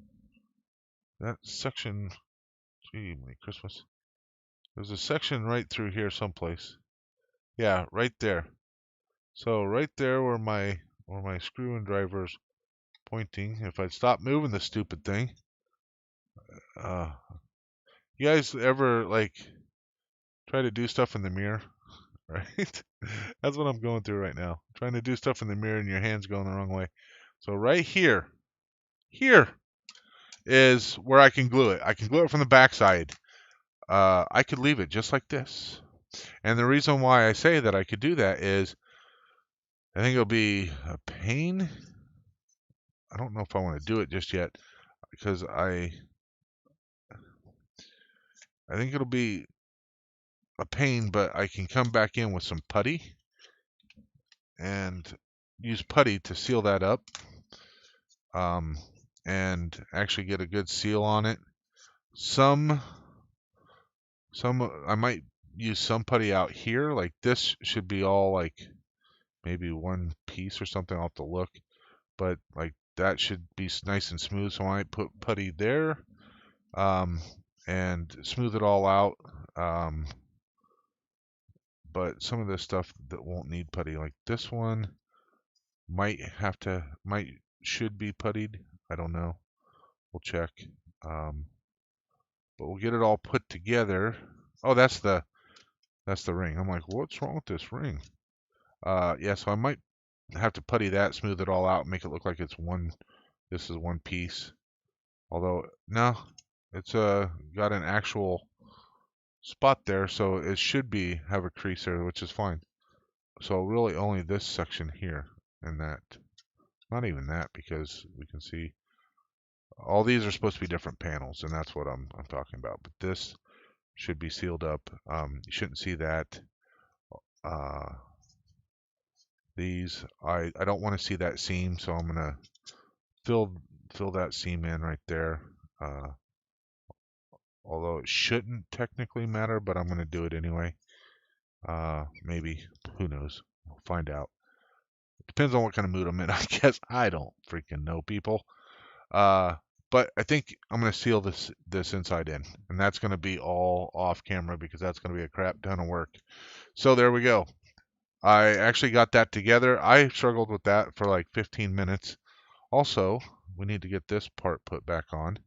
section, gee, my Christmas. There's a section right through here someplace. Yeah, right there. So right there where my screw and driver's pointing. If I'd stop moving the stupid thing. You guys ever like try to do stuff in the mirror? Right? That's what I'm going through right now. Trying to do stuff in the mirror and your hand's going the wrong way. So right here is where I can glue it. I can glue it from the backside. I could leave it just like this. And the reason why I say that I could do that is I think it'll be a pain. I don't know if I want to do it just yet because I think it'll be a pain, but I can come back in with some putty and use putty to seal that up, and actually get a good seal on it. Some I might use some putty out here. Like this should be all like maybe one piece or something. I'll have to look, but like that should be nice and smooth. So I might put putty there, and smooth it all out. But some of this stuff that won't need putty, like this one, should be puttied. I don't know. We'll check. But we'll get it all put together. Oh, that's the ring. I'm like, what's wrong with this ring? Yeah, so I might have to putty that, smooth it all out, make it look like it's one. This is one piece. Although no, it's got an actual spot there, so it should have a crease there, which is fine. So really only this section here and that. Not even that, because we can see all these are supposed to be different panels, and that's what I'm talking about. But this should be sealed up. You shouldn't see that. These I don't want to see that seam, so I'm gonna fill that seam in right there. Although it shouldn't technically matter, but I'm gonna do it anyway. Maybe, who knows? We'll find out. Depends on what kind of mood I'm in, I guess. I don't freaking know, people. But I think I'm going to seal this inside in, and that's going to be all off camera because that's going to be a crap ton of work. So there we go. I actually got that together. I struggled with that for like 15 minutes. Also, we need to get this part put back on.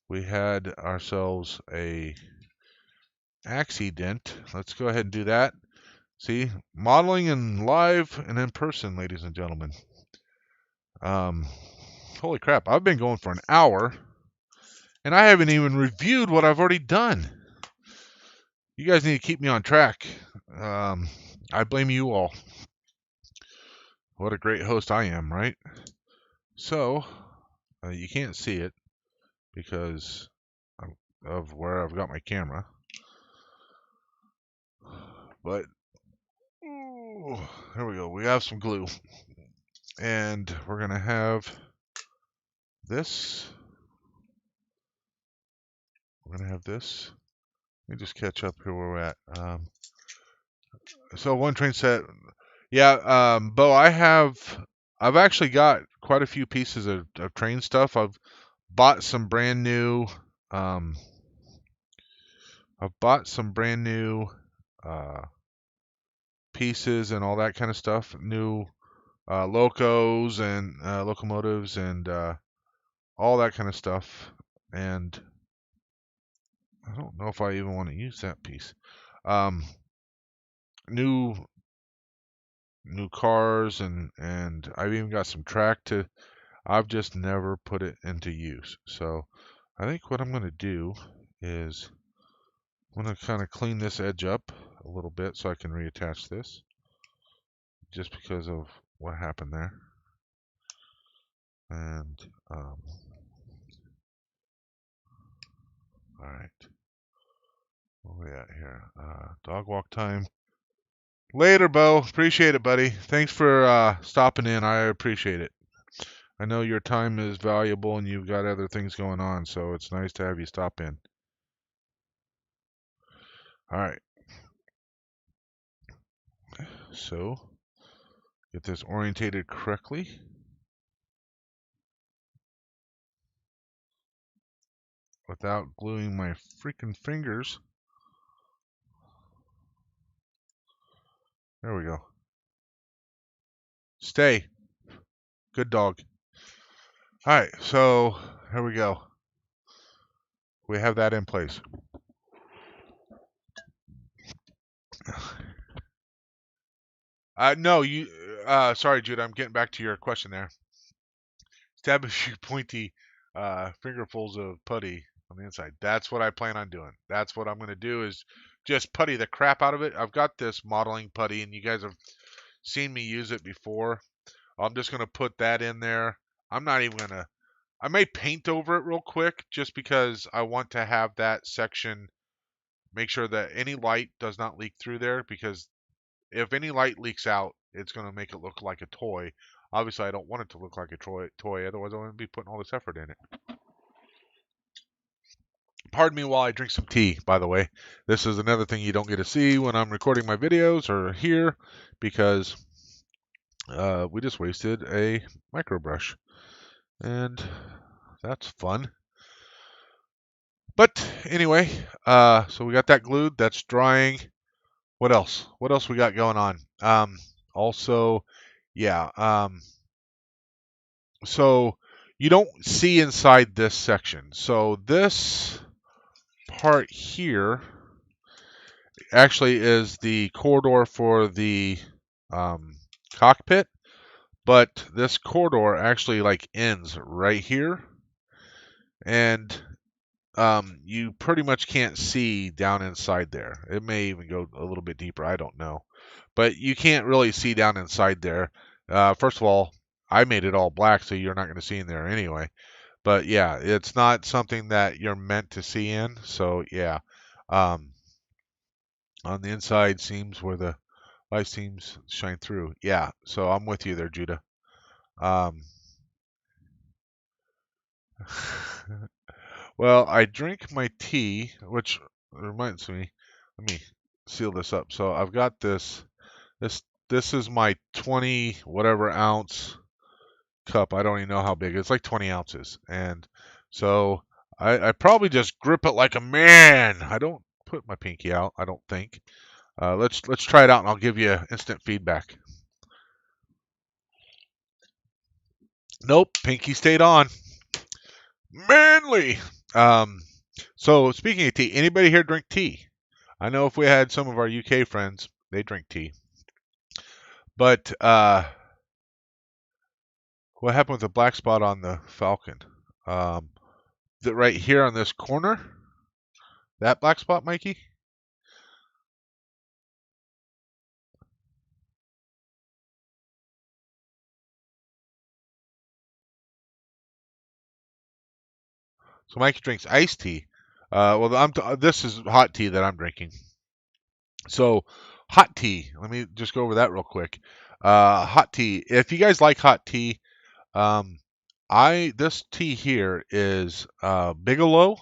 We had ourselves a accident. Let's go ahead and do that. See, modeling in live and in person, ladies and gentlemen. Holy crap, I've been going for an hour, and I haven't even reviewed what I've already done. You guys need to keep me on track. I blame you all. What a great host I am, right? So, you can't see it because of where I've got my camera. But ooh, there we go. We have some glue, and we're gonna have this. We're gonna have this. Let me just catch up here where we're at. So one train set. Yeah, Bo, I've actually got quite a few pieces of train stuff. Bought some brand new, um, I've bought some brand new uh, pieces and all that kind of stuff. New locos and locomotives and all that kind of stuff. And I don't know if I even want to use that piece. Um, new new cars and I've even got some track to. I've just never put it into use. So I think what I'm going to do is I'm going to kind of clean this edge up a little bit so I can reattach this, just because of what happened there. And all right, where we at here? Dog walk time. Later, Bo. Appreciate it, buddy. Thanks for stopping in. I appreciate it. I know your time is valuable and you've got other things going on, so it's nice to have you stop in. All right. So get this orientated correctly without gluing my freaking fingers. There we go. Stay. Good dog. All right, so here we go. We have that in place. No, you. Sorry, Judah. I'm getting back to your question there. Stab a few pointy fingerfuls of putty on the inside. That's what I plan on doing. That's what I'm going to do is just putty the crap out of it. I've got this modeling putty, and you guys have seen me use it before. I'm just going to put that in there. I'm not even going to. I may paint over it real quick just because I want to have that section. Make sure that any light does not leak through there, because if any light leaks out, it's going to make it look like a toy. Obviously, I don't want it to look like a toy, otherwise I wouldn't be putting all this effort in it. Pardon me while I drink some tea, by the way. This is another thing you don't get to see when I'm recording my videos or here, because we just wasted a micro brush. And that's fun. But anyway, so we got that glued. That's drying. What else? What else we got going on? Also, yeah. So you don't see inside this section. So this part here actually is the corridor for the cockpit, but this corridor actually like ends right here, and you pretty much can't see down inside there. It may even go a little bit deeper. I don't know, but you can't really see down inside there. First of all, I made it all black, so you're not going to see in there anyway. But yeah, it's not something that you're meant to see in. So yeah, um, on the inside seams where the light seams shine through. Yeah, so I'm with you there, Judah. Um, well, I drink my tea, which reminds me. Let me seal this up. So I've got this. This this is my 20 whatever ounce cup. I don't even know how big. It's like 20 ounces, and so I probably just grip it like a man. I don't put my pinky out. I don't think. Let's try it out, and I'll give you instant feedback. Nope, pinky stayed on. Manly. Um, so speaking of tea, anybody here drink tea? I know if we had some of our UK friends, they drink tea. But what happened with the black spot on the Falcon? Um, right here on this corner, that black spot, Mikey. So Mikey drinks iced tea. Well, this is hot tea that I'm drinking. So, hot tea. Let me just go over that real quick. Hot tea. If you guys like hot tea, um, this tea here is Bigelow,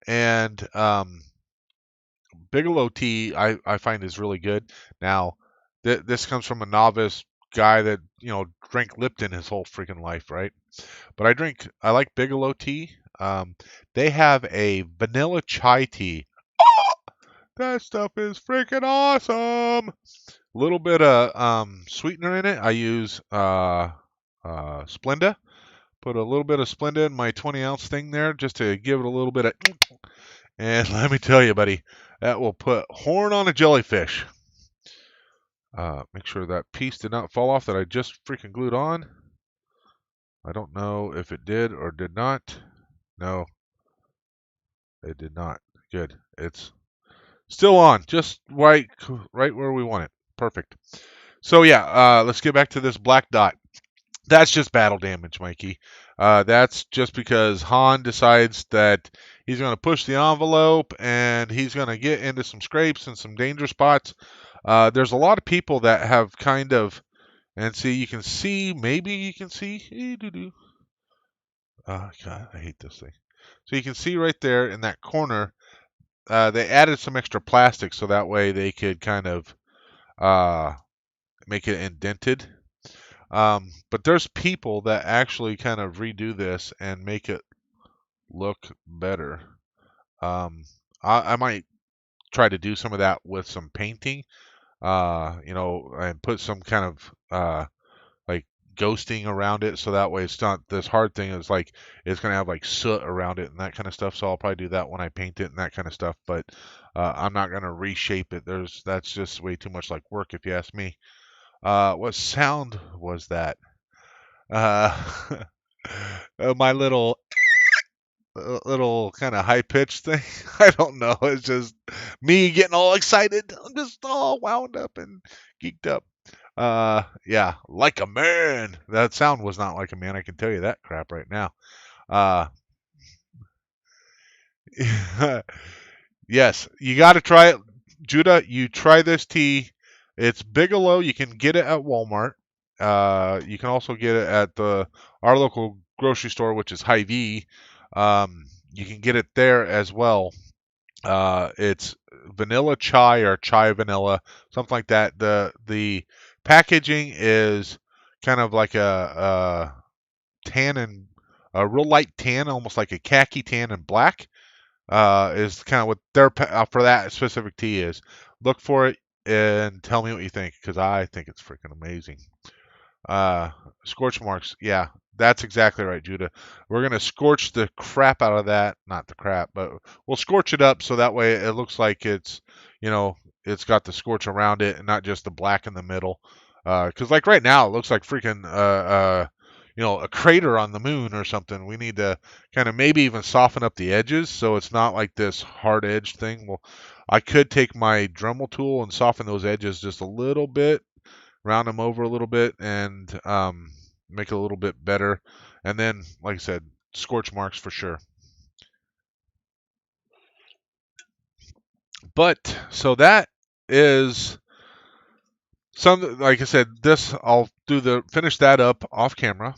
and Bigelow tea I find is really good. Now, this comes from a novice guy that drank Lipton his whole freaking life, right? But I like Bigelow tea. They have a vanilla chai tea. That stuff is freaking awesome. A little bit of sweetener in it. I use Splenda. Put a little bit of Splenda in my 20-ounce thing there just to give it a little bit of. And let me tell you, buddy, that will put horn on a jellyfish. Make sure that piece did not fall off that I just freaking glued on. I don't know if it did or did not. No, it did not. Good. It's still on, just right where we want it. Perfect. So yeah, let's get back to this black dot. That's just battle damage, Mikey. That's just because Han decides that he's going to push the envelope and he's going to get into some scrapes and some danger spots. There's a lot of people that have kind of, and see, you can see, maybe you can see, God, I hate this thing. So you can see right there in that corner, they added some extra plastic so that way they could kind of make it indented. But there's people that actually kind of redo this and make it look better. I might try to do some of that with some painting, and put some kind of like ghosting around it so that way it's not this hard thing. It's like it's gonna have like soot around it and that kind of stuff. So I'll probably do that when I paint it and that kind of stuff. But I'm not gonna reshape it. That's just way too much like work if you ask me. What sound was that? Uh, my little kind of high pitched thing. I don't know. It's just me getting all excited. I'm just all wound up and geeked up. Yeah, like a man. That sound was not like a man. I can tell you that crap right now. Uh, yes, you got to try it, Judah. You try this tea. It's Bigelow. You can get it at Walmart. You can also get it at our local grocery store, which is Hy-Vee. You can get it there as well. It's vanilla chai or chai vanilla, something like that. The packaging is kind of like a tan and a real light tan, almost like a khaki tan and black. Is kind of what for that specific tea is. Look for it and tell me what you think, because I think it's freaking amazing. Scorch marks. Yeah, that's exactly right, Judah. We're gonna scorch the crap out of that. Not the crap, but we'll scorch it up so that way it looks like it's got the scorch around it and not just the black in the middle. Because like right now it looks like freaking a crater on the moon or something. We need to kind of maybe even soften up the edges so it's not like this hard edged thing. Well, I could take my Dremel tool and soften those edges just a little bit, round them over a little bit, and make it a little bit better. And then, like I said, scorch marks for sure. But so that is some. Like I said, this I'll finish that up off camera.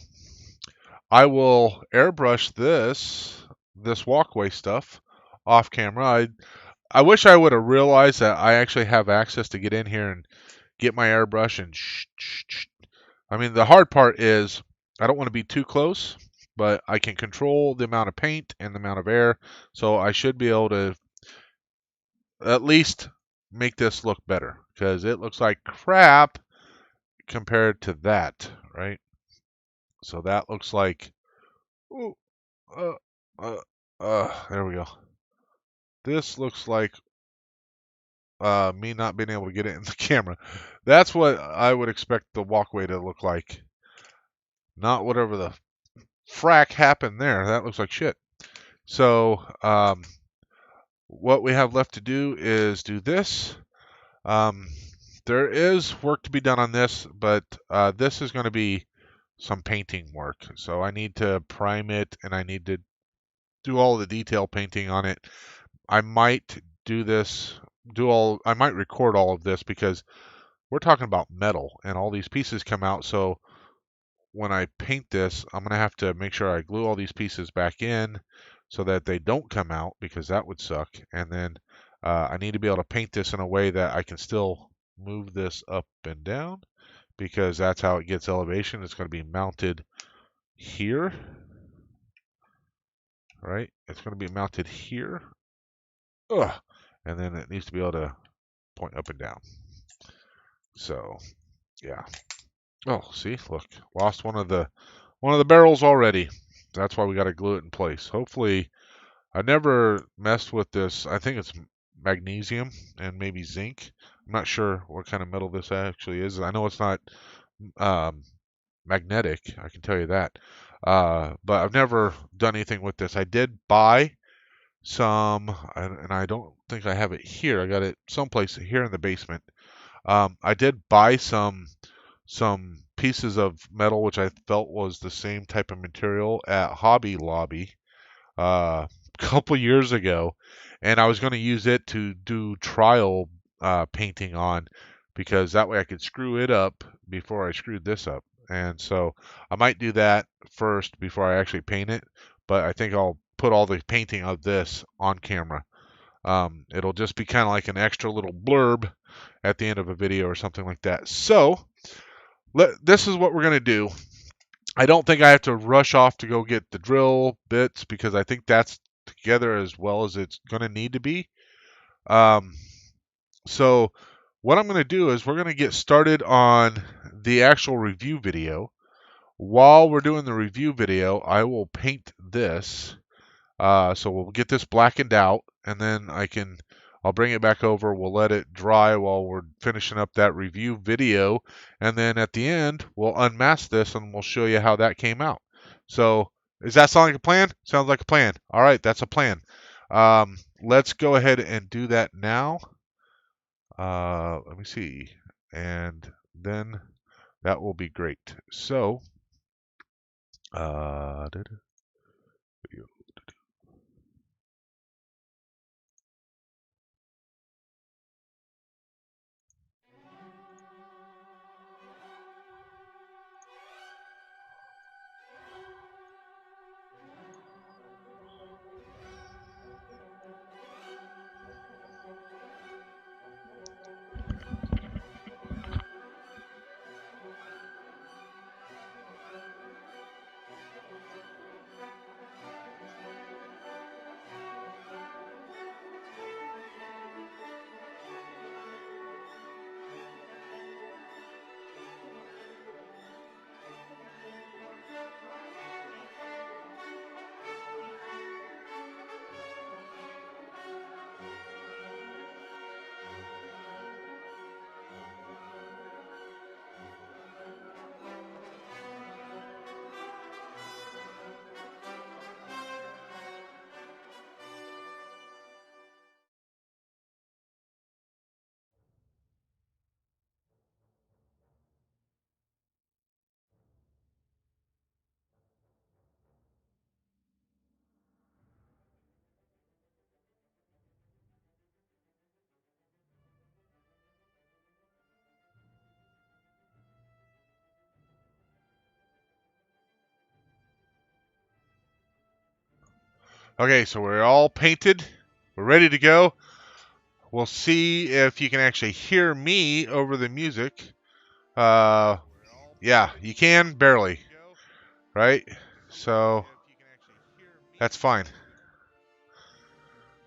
I will airbrush this walkway stuff off camera. I wish I would have realized that I actually have access to get in here and get my airbrush and I mean, the hard part is I don't want to be too close, but I can control the amount of paint and the amount of air, so I should be able to at least make this look better because it looks like crap compared to that, right? So that looks like, ooh, uh, there we go. This looks like me not being able to get it in the camera. That's what I would expect the walkway to look like. Not whatever the frack happened there. That looks like shit. So what we have left to do is do this. Um, there is work to be done on this, but this is going to be some painting work. So I need to prime it, and I need to do all the detail painting on it. I might do this, I might record all of this because we're talking about metal and all these pieces come out. So when I paint this, I'm going to have to make sure I glue all these pieces back in so that they don't come out because that would suck. And then I need to be able to paint this in a way that I can still move this up and down because that's how it gets elevation. It's going to be mounted here, right? It's going to be mounted here. Ugh. And then it needs to be able to point up and down. So, yeah. Oh, see, look, lost one of the barrels already. That's why we got to glue it in place. Hopefully, I never messed with this. I think it's magnesium and maybe zinc. I'm not sure what kind of metal this actually is. I know it's not magnetic. I can tell you that. But I've never done anything with this. I did buy some, and I don't think I have it here. I got it someplace here in the basement. I did buy some pieces of metal which I felt was the same type of material at Hobby Lobby a couple years ago, and I was going to use it to do trial painting on because that way I could screw it up before I screwed this up. And so I might do that first before I actually paint it, but I think I'll put all the painting of this on camera. It'll just be kind of like an extra little blurb at the end of a video or something like that. So this is what we're going to do. I don't think I have to rush off to go get the drill bits because I think that's together as well as it's going to need to be. So what I'm going to do is we're going to get started on the actual review video. While we're doing the review video, I will paint this. So we'll get this blackened out, and then I'll bring it back over. We'll let it dry while we're finishing up that review video. And then at the end, we'll unmask this and we'll show you how that came out. So does that sound like a plan? Sounds like a plan. All right, that's a plan. Let's go ahead and do that now. Let me see. And then that will be great. So, video. Okay, so we're all painted. We're ready to go. We'll see if you can actually hear me over the music. Yeah, you can barely, right? So that's fine.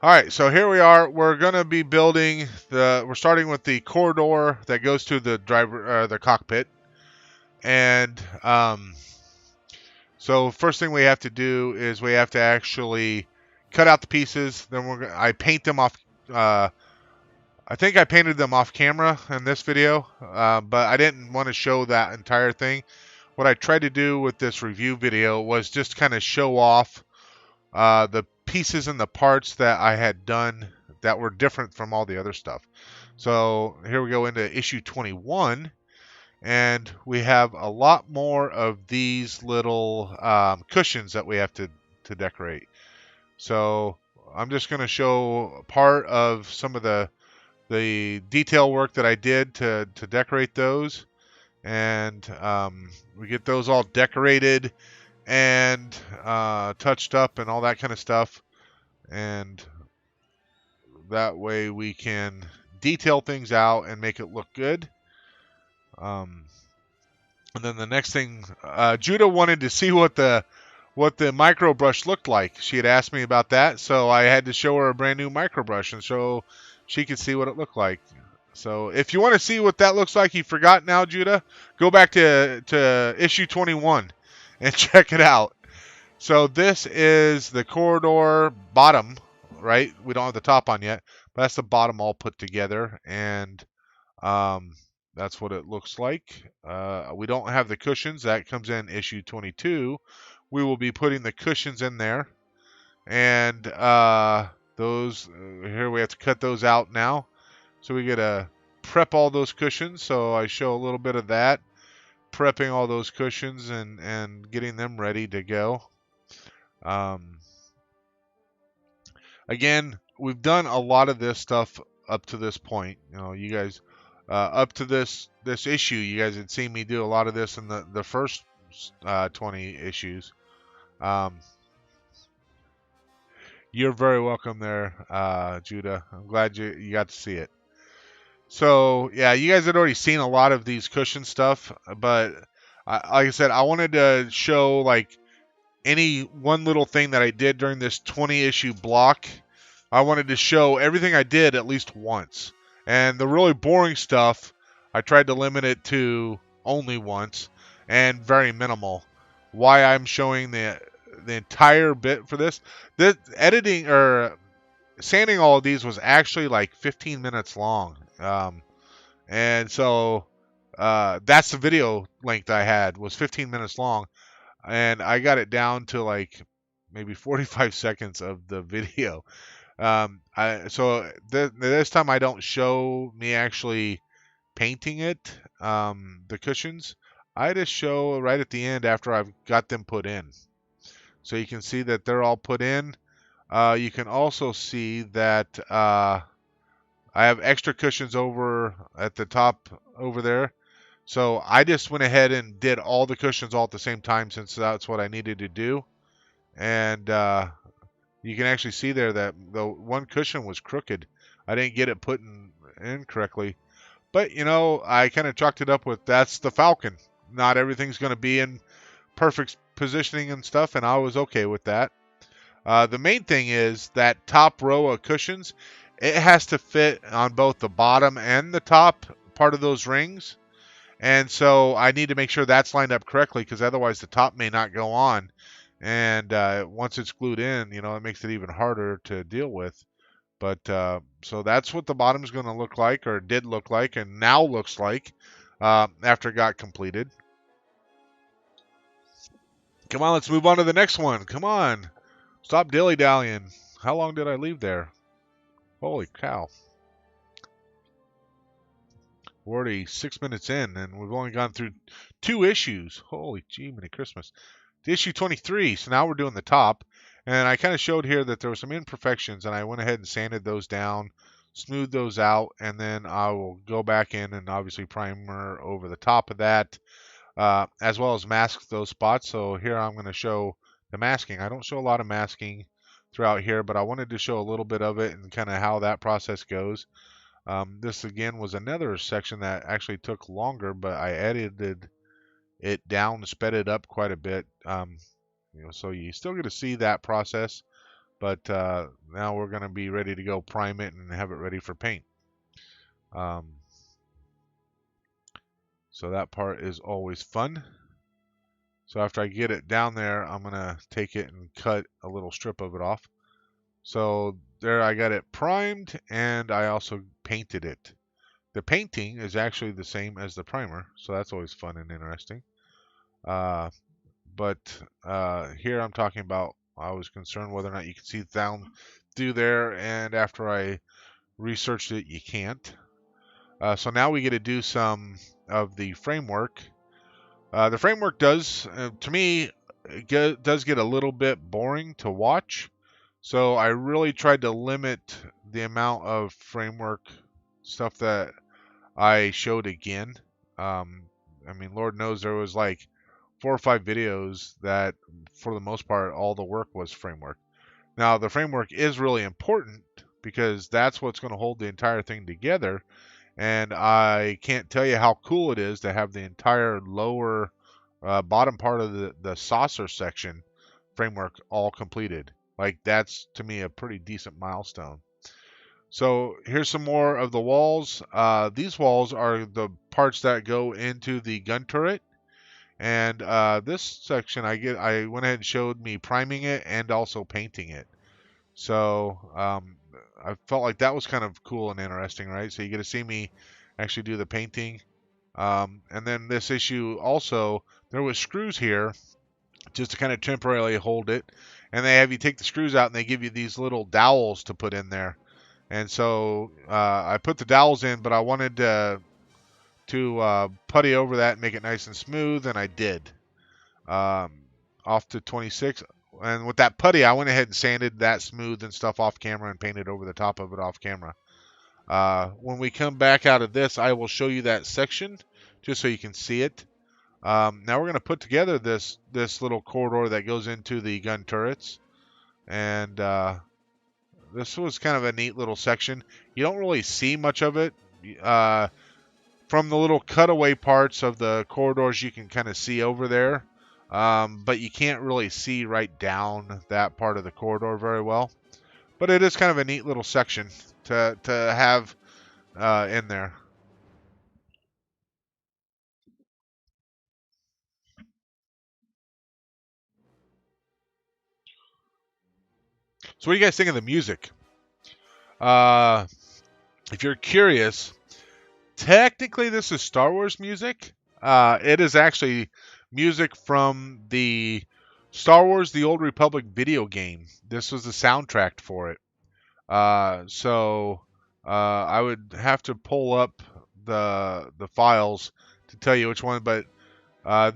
All right, so here we are. We're gonna be building we're starting with the corridor that goes to the the cockpit, and so first thing we have to do is we have to actually cut out the pieces. Then I paint them off. I think I painted them off camera in this video, but I didn't want to show that entire thing. What I tried to do with this review video was just kind of show off the pieces and the parts that I had done that were different from all the other stuff. So here we go into issue 21, and we have a lot more of these little cushions that we have to decorate. So I'm just going to show part of some of the detail work that I did to decorate those, and we get those all decorated and touched up and all that kind of stuff, and that way we can detail things out and make it look good. And then the next thing, Judah wanted to see what the micro brush looked like. She had asked me about that, so I had to show her a brand new micro brush and so she could see what it looked like. So if you want to see what that looks like, you forgot now, Judah, go back to issue 21 and check it out. So this is the corridor bottom, right? We don't have the top on yet, but that's the bottom all put together, and um, that's what it looks like. We don't have the cushions. That comes in issue 22. We will be putting the cushions in there, and those here we have to cut those out now. So we got to prep all those cushions. So I show a little bit of that, prepping all those cushions and getting them ready to go. Again, we've done a lot of this stuff up to this point. You know, you guys, up to this issue, you guys had seen me do a lot of this in the first 20 issues. You're very welcome there, Judah. I'm glad you got to see it. So yeah, you guys had already seen a lot of these cushion stuff, but like I said, I wanted to show like any one little thing that I did during this 20 issue block. I wanted to show everything I did at least once. And the really boring stuff, I tried to limit it to only once and very minimal. Why I'm showing the entire bit for this. The editing or sanding all of these was actually like 15 minutes long. And so that's the video length I had, was 15 minutes long. And I got it down to like maybe 45 seconds of the video. This time I don't show me actually painting it, the cushions. I just show right at the end after I've got them put in. So you can see that they're all put in. You can also see that I have extra cushions over at the top over there. So I just went ahead and did all the cushions all at the same time, since that's what I needed to do. And you can actually see there that the one cushion was crooked. I didn't get it put in correctly. But, you know, I kind of chalked it up with that's the Falcon. Not everything's going to be in perfect positioning and stuff, and I was okay with that. The main thing is that top row of cushions, it has to fit on both the bottom and the top part of those rings. And so I need to make sure that's lined up correctly, because otherwise the top may not go on. And once it's glued in, you know, it makes it even harder to deal with. But so that's what the bottom's going to look like, or did look like, and now looks like after it got completed. Come on, let's move on to the next one. Come on. Stop dilly-dallying. How long did I leave there? Holy cow. We're already 6 minutes in, and we've only gone through 2 issues. Holy gee, many Christmas. To issue 23, so now we're doing the top. And I kind of showed here that there were some imperfections, and I went ahead and sanded those down, smoothed those out, and then I will go back in and obviously primer over the top of that, as well as mask those spots. So here I'm going to show the masking. I don't show a lot of masking throughout here, but I wanted to show a little bit of it and kind of how that process goes. This again was another section that actually took longer, but I edited it down, sped it up quite a bit. You know, so you still get to see that process, but now we're going to be ready to go prime it and have it ready for paint. So that part is always fun. So after I get it down there, I'm going to take it and cut a little strip of it off. So there I got it primed, and I also painted it. The painting is actually the same as the primer, so that's always fun and interesting. But here I'm talking about, I was concerned whether or not you could see down through there, and after I researched it, you can't. So now we get to do some of the framework. The framework does, to me, does get a little bit boring to watch. So I really tried to limit the amount of framework stuff that I showed again. Um, I mean, Lord knows there was like 4 or 5 videos that, for the most part, all the work was framework. Now, the framework is really important because that's what's going to hold the entire thing together. And I can't tell you how cool it is to have the entire lower bottom part of the saucer section framework all completed. Like, that's to me a pretty decent milestone. So here's some more of the walls. These walls are the parts that go into the gun turret. And this section I went ahead and showed me priming it and also painting it. So I felt like that was kind of cool and interesting, right? So you get to see me actually do the painting. And then this issue also, there was screws here just to kind of temporarily hold it. And they have you take the screws out and they give you these little dowels to put in there. And so I put the dowels in, but I wanted to putty over that and make it nice and smooth, and I did. Um, off to 26. And with that putty, I went ahead and sanded that smooth and stuff off camera and painted over the top of it off camera. When we come back out of this, I will show you that section just so you can see it. Now we're going to put together this little corridor that goes into the gun turrets. And this was kind of a neat little section. You don't really see much of it. From the little cutaway parts of the corridors, you can kind of see over there. But you can't really see right down that part of the corridor very well. But it is kind of a neat little section to have in there. So what do you guys think of the music? If you're curious, technically this is Star Wars music. It is actually music from the Star Wars The Old Republic video game. This was the soundtrack for it. So I would have to pull up the files to tell you which one, but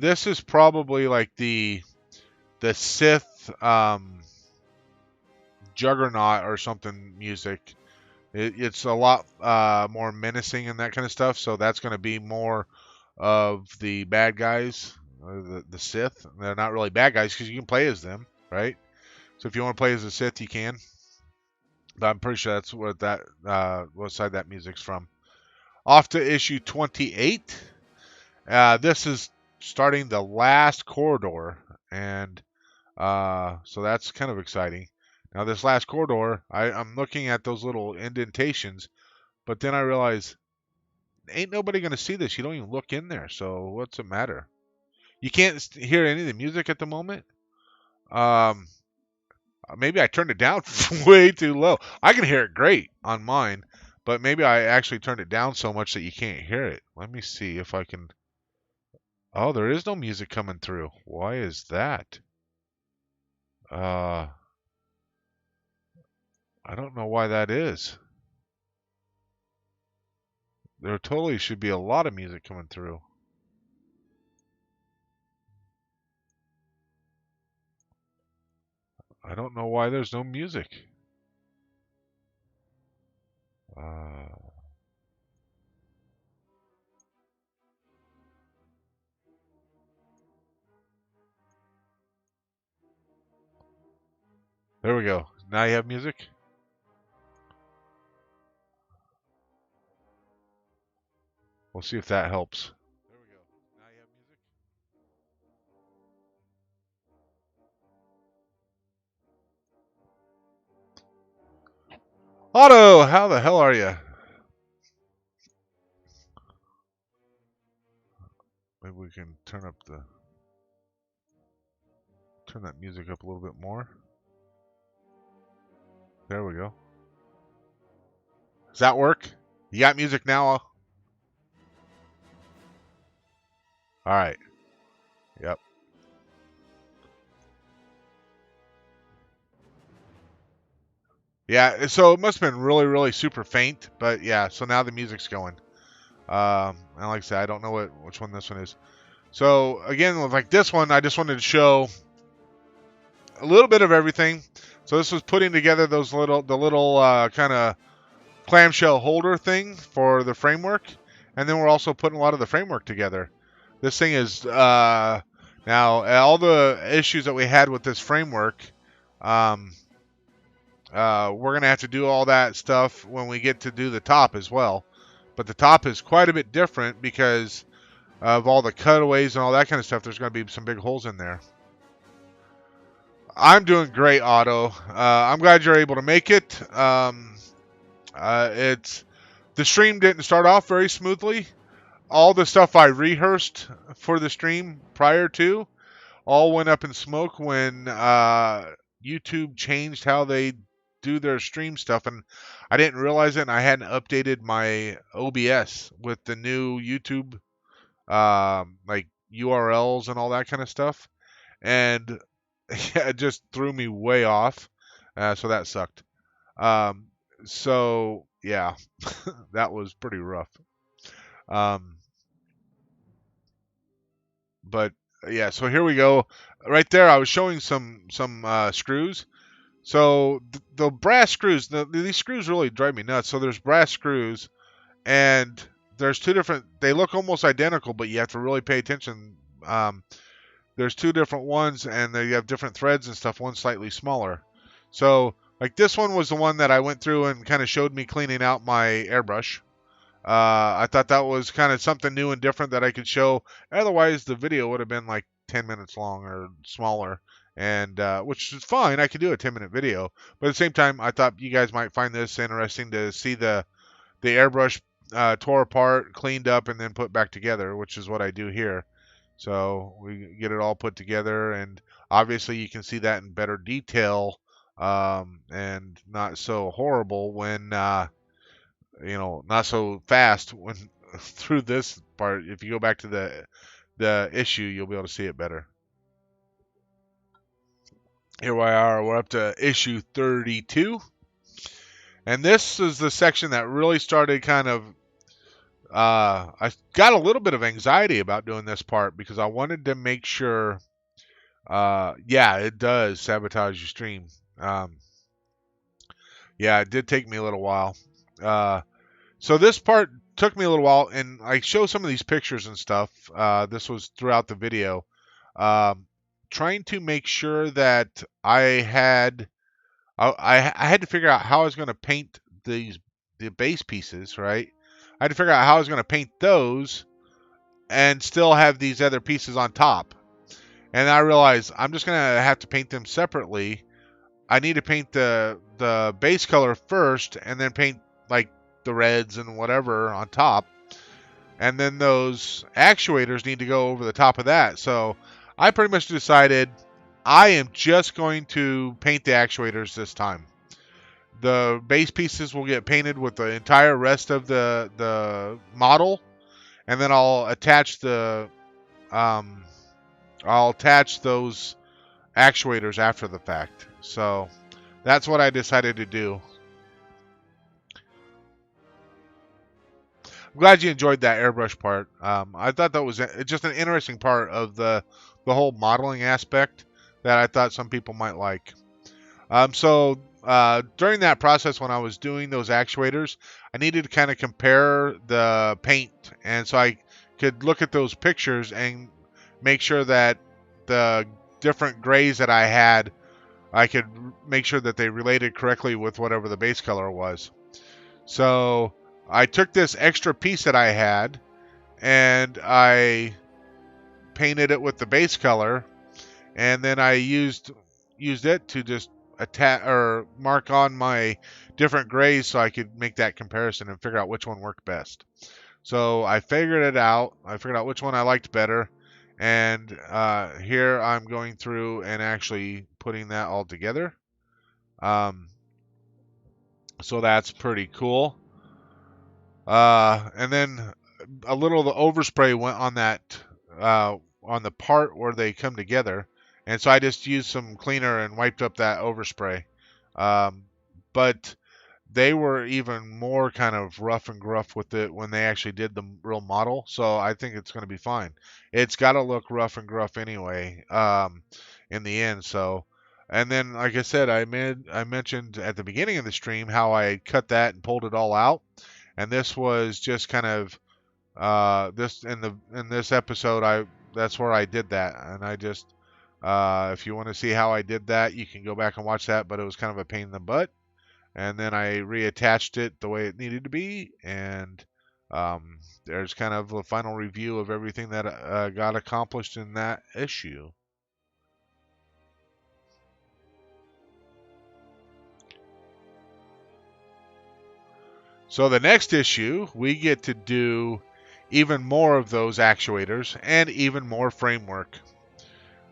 this is probably like the Sith Juggernaut or something music. It's a lot more menacing and that kind of stuff, so that's going to be more of the bad guys, the Sith. They're not really bad guys because you can play as them, right? So if you want to play as a Sith, you can. But I'm pretty sure that's what what side that music's from. Off to issue 28. This is starting the last corridor, and so that's kind of exciting. Now this last corridor, I'm looking at those little indentations, but then I realize ain't nobody gonna see this. You don't even look in there, so what's the matter? You can't hear any of the music at the moment. Maybe I turned it down way too low. I can hear it great on mine, but maybe I actually turned it down so much that you can't hear it. Let me see if I can. Oh, there is no music coming through. Why is that? I don't know why that is. There totally should be a lot of music coming through. I don't know why there's no music. There we go. Now you have music? We'll see if that helps. There we go. Now you have music? Otto, how the hell are you? Maybe we can turn that music up a little bit more. There we go. Does that work? You got music now? All right. Yep. Yeah, so it must have been really, really super faint, but yeah, so now the music's going. And like I said, I don't know which one this one is. So again, with like this one, I just wanted to show a little bit of everything. So this was putting together the little kind of clamshell holder thing for the framework, and then we're also putting a lot of the framework together. This thing is now all the issues that we had with this framework. Um, we're gonna have to do all that stuff when we get to do the top as well. But the top is quite a bit different because of all the cutaways and all that kind of stuff. There's gonna be some big holes in there. I'm doing great, Otto. I'm glad you're able to make it. It's the stream didn't start off very smoothly. All the stuff I rehearsed for the stream prior to all went up in smoke when YouTube changed how they do their stream stuff, and I didn't realize it, and I hadn't updated my OBS with the new YouTube like URLs and all that kind of stuff, and yeah, it just threw me way off. So that sucked. Um, so yeah, that was pretty rough. Um, but yeah, so here we go. Right there, I was showing some screws. So the brass screws, these screws really drive me nuts. So there's brass screws, and there's two different. They look almost identical, but you have to really pay attention. There's two different ones, and they have different threads and stuff. One's slightly smaller. So like this one was the one that I went through and kind of showed me cleaning out my airbrush. I thought that was kind of something new and different that I could show. Otherwise, the video would have been like 10 minutes long or smaller, and which is fine. I could do a 10-minute video, but at the same time, I thought you guys might find this interesting to see the airbrush tore apart, cleaned up, and then put back together, which is what I do here. So we get it all put together, and obviously you can see that in better detail and not so horrible when not so fast when through this part. If you go back to the issue, you'll be able to see it better. Here we are. We're up to issue 32, and this is the section that really started kind of. I got a little bit of anxiety about doing this part because I wanted to make sure. Yeah, it does sabotage your stream. Yeah, it did take me a little while. So this part took me a little while, and I show some of these pictures and stuff. This was throughout the video, trying to make sure that I had to figure out how I was going to paint the base pieces, right? I had to figure out how I was going to paint those and still have these other pieces on top. And I realized I'm just going to have to paint them separately. I need to paint the base color first, and then paint like the reds and whatever on top, and then those actuators need to go over the top of that. So I pretty much decided I am just going to paint the actuators this time. The base pieces will get painted with the entire rest of the model, and then I'll attach those actuators after the fact. So that's what I decided to do. I'm glad you enjoyed that airbrush part. I thought that was just an interesting part of the whole modeling aspect that I thought some people might like. So during that process, when I was doing those actuators, I needed to kind of compare the paint, and so I could look at those pictures and make sure that the different grays that I had, I could make sure that they related correctly with whatever the base color was. So I took this extra piece that I had, and I painted it with the base color, and then I used it to just attach or mark on my different grays so I could make that comparison and figure out which one worked best. So I figured it out. I figured out which one I liked better, and here I'm going through and actually putting that all together. So that's pretty cool. And then a little of the overspray went on that on the part where they come together, and so I just used some cleaner and wiped up that overspray. But they were even more kind of rough and gruff with it when they actually did the real model, so I think it's going to be fine. It's got to look rough and gruff anyway in the end. So And then, like I said, I mentioned at the beginning of the stream how I cut that and pulled it all out. And this was just kind of this in this episode. That's where I did that, and I just if you want to see how I did that, you can go back and watch that. But it was kind of a pain in the butt. And then I reattached it the way it needed to be, and there's kind of a final review of everything that got accomplished in that issue. So the next issue, we get to do even more of those actuators and even more framework.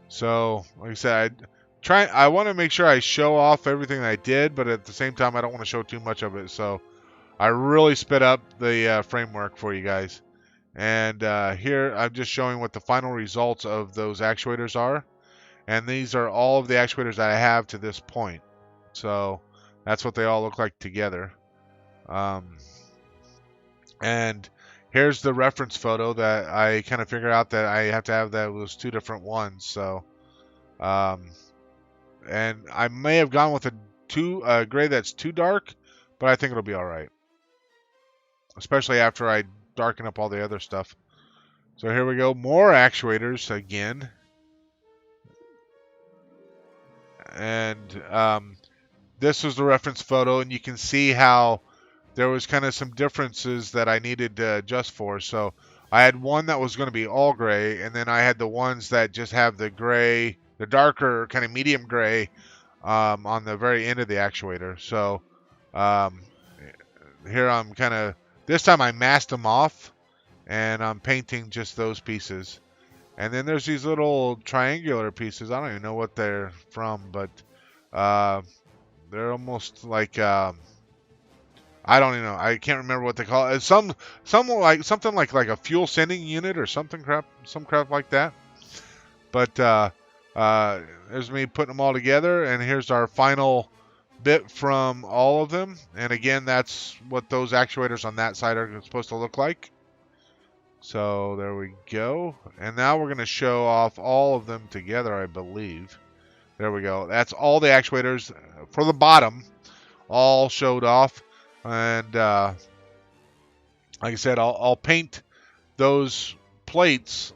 So, like I said, I want to make sure I show off everything I did, but at the same time, I don't want to show too much of it. So I really sped up the framework for you guys. And here, I'm just showing what the final results of those actuators are. And these are all of the actuators that I have to this point. So that's what they all look like together. And here's the reference photo that I kind of figured out that I have to have those two different ones. So, and I may have gone with a gray that's too dark, but I think it'll be all right, especially after I darken up all the other stuff. So here we go, more actuators again, and this was the reference photo, and you can see how there was kind of some differences that I needed to adjust for. So I had one that was going to be all gray, and then I had the ones that just have the gray, the darker kind of medium gray on the very end of the actuator. So here I'm kind of, this time I masked them off, and I'm painting just those pieces. And then there's these little triangular pieces. I don't even know what they're from, but they're almost like I don't even know. I can't remember what they call it. Some like something like a fuel sending unit or some crap like that. But there's me putting them all together, and here's our final bit from all of them. And again, that's what those actuators on that side are supposed to look like. So there we go. And now we're going to show off all of them together, I believe. There we go. That's all the actuators for the bottom, all showed off. And like I said, I'll paint those plates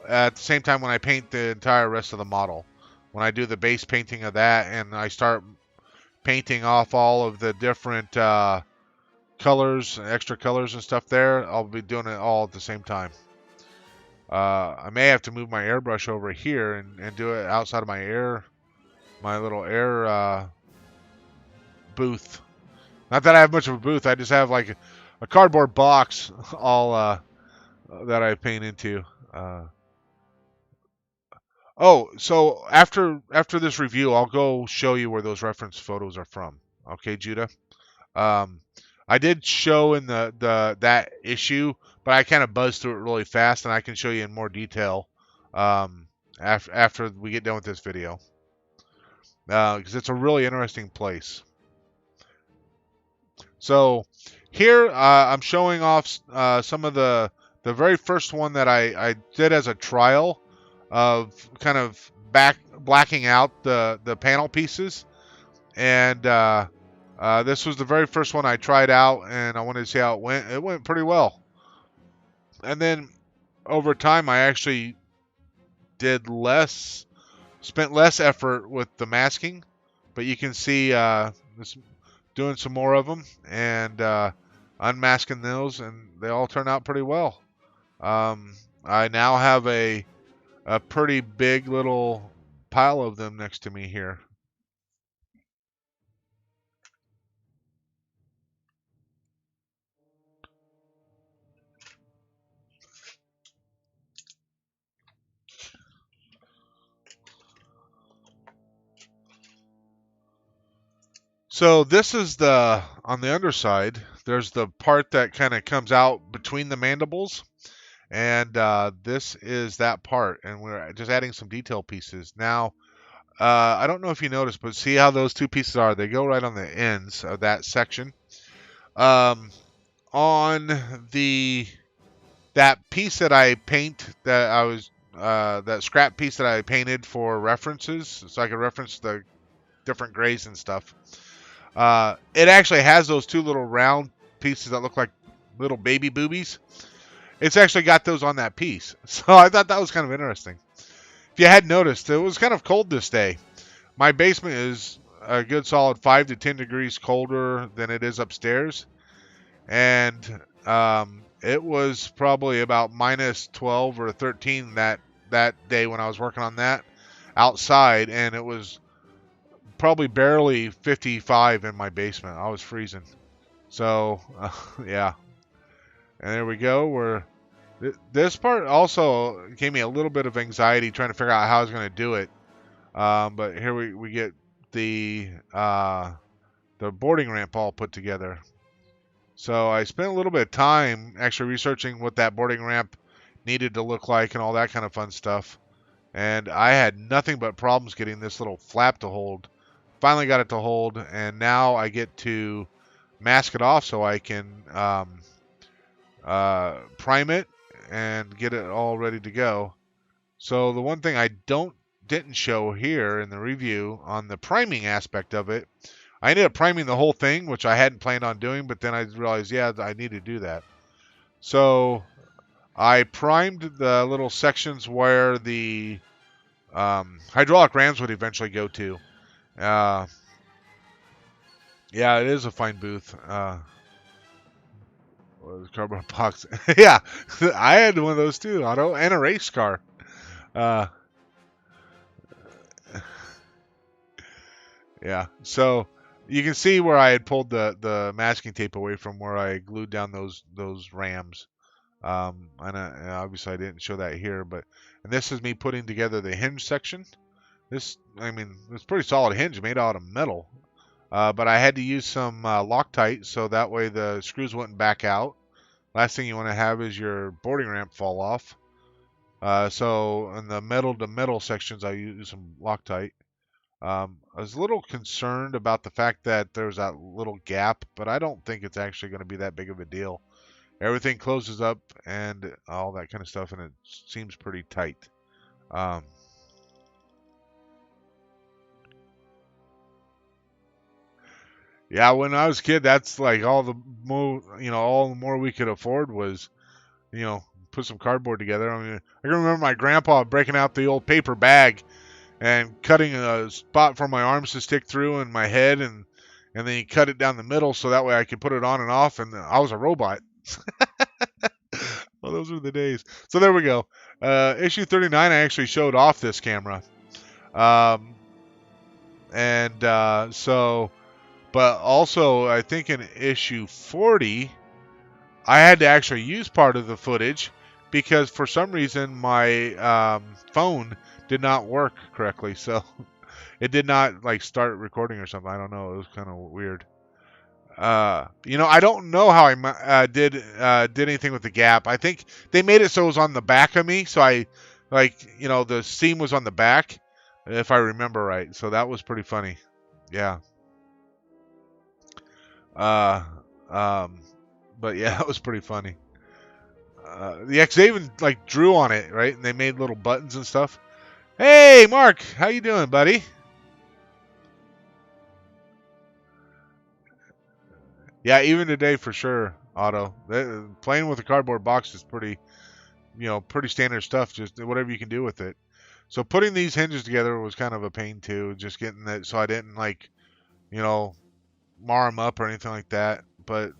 at the same time when I paint the entire rest of the model. When I do the base painting of that and I start painting off all of the different colors, extra colors and stuff there, I'll be doing it all at the same time. I may have to move my airbrush over here and do it outside of my little air booth. Not that I have much of a booth, I just have like a cardboard box all that I paint into. Oh, so after this review, I'll go show you where those reference photos are from. Okay, Judah? I did show in that issue, but I kind of buzzed through it really fast, and I can show you in more detail after we get done with this video, because it's a really interesting place. So here I'm showing off some of the very first one that I did as a trial of kind of blacking out the panel pieces, and this was the very first one I tried out, and I wanted to see how it went. It went pretty well. And then over time, I actually spent less effort with the masking, but you can see doing some more of them and unmasking those, and they all turn out pretty well. I now have a pretty big little pile of them next to me here. So this is on the underside, there's the part that kind of comes out between the mandibles, and this is that part, and we're just adding some detail pieces. Now, I don't know if you noticed, but see how those two pieces are? They go right on the ends of that section. On that piece that I paint, that that scrap piece that I painted for references, so I could reference the different grays and stuff. It actually has those two little round pieces that look like little baby boobies. It's actually got those on that piece. So I thought that was kind of interesting. If you had noticed, it was kind of cold this day. My basement is a good solid 5 to 10 degrees colder than it is upstairs. And it was probably about minus 12 or 13 that day when I was working on that outside. And it was probably barely 55 in my basement. I was freezing. So, yeah. And there we go. This part also gave me a little bit of anxiety trying to figure out how I was going to do it. But here we get the boarding ramp all put together. So I spent a little bit of time actually researching what that boarding ramp needed to look like and all that kind of fun stuff. And I had nothing but problems getting this little flap to hold. Finally got it to hold, and now I get to mask it off so I can prime it and get it all ready to go. So the one thing I didn't show here in the review on the priming aspect of it, I ended up priming the whole thing, which I hadn't planned on doing, but then I realized, yeah, I need to do that. So I primed the little sections where the hydraulic rams would eventually go to. Yeah, it is a fine booth. Cardboard box. Yeah, I had one of those too, Otto, and a race car. Yeah, so you can see where I had pulled the masking tape away from where I glued down those rams. And obviously I didn't show that here, and this is me putting together the hinge section. I mean, it's pretty solid hinge made out of metal. But I had to use some Loctite so that way the screws wouldn't back out. Last thing you want to have is your boarding ramp fall off. So in the metal to metal sections, I use some Loctite. I was a little concerned about the fact that there's that little gap, but I don't think it's actually going to be that big of a deal. Everything closes up and all that kind of stuff, and it seems pretty tight. Yeah, when I was a kid, that's like all the more we could afford was, put some cardboard together. I mean, I can remember my grandpa breaking out the old paper bag and cutting a spot for my arms to stick through and my head, and then he cut it down the middle so that way I could put it on and off, and I was a robot. Well, those were the days. So there we go. Issue 39, I actually showed off this camera. But also, I think in issue 40, I had to actually use part of the footage because for some reason my phone did not work correctly. So it did not like start recording or something. I don't know. It was kind of weird. I don't know how I did anything with the gap. I think they made it so it was on the back of me. So the seam was on the back, if I remember right. So that was pretty funny. Yeah. But yeah, it was pretty funny. They even like drew on it, right? And they made little buttons and stuff. Hey, Mark, how you doing, buddy? Yeah, even today for sure, Otto. Playing with a cardboard box is pretty standard stuff. Just whatever you can do with it. So putting these hinges together was kind of a pain too. Just getting that so I didn't mar them up or anything like that. But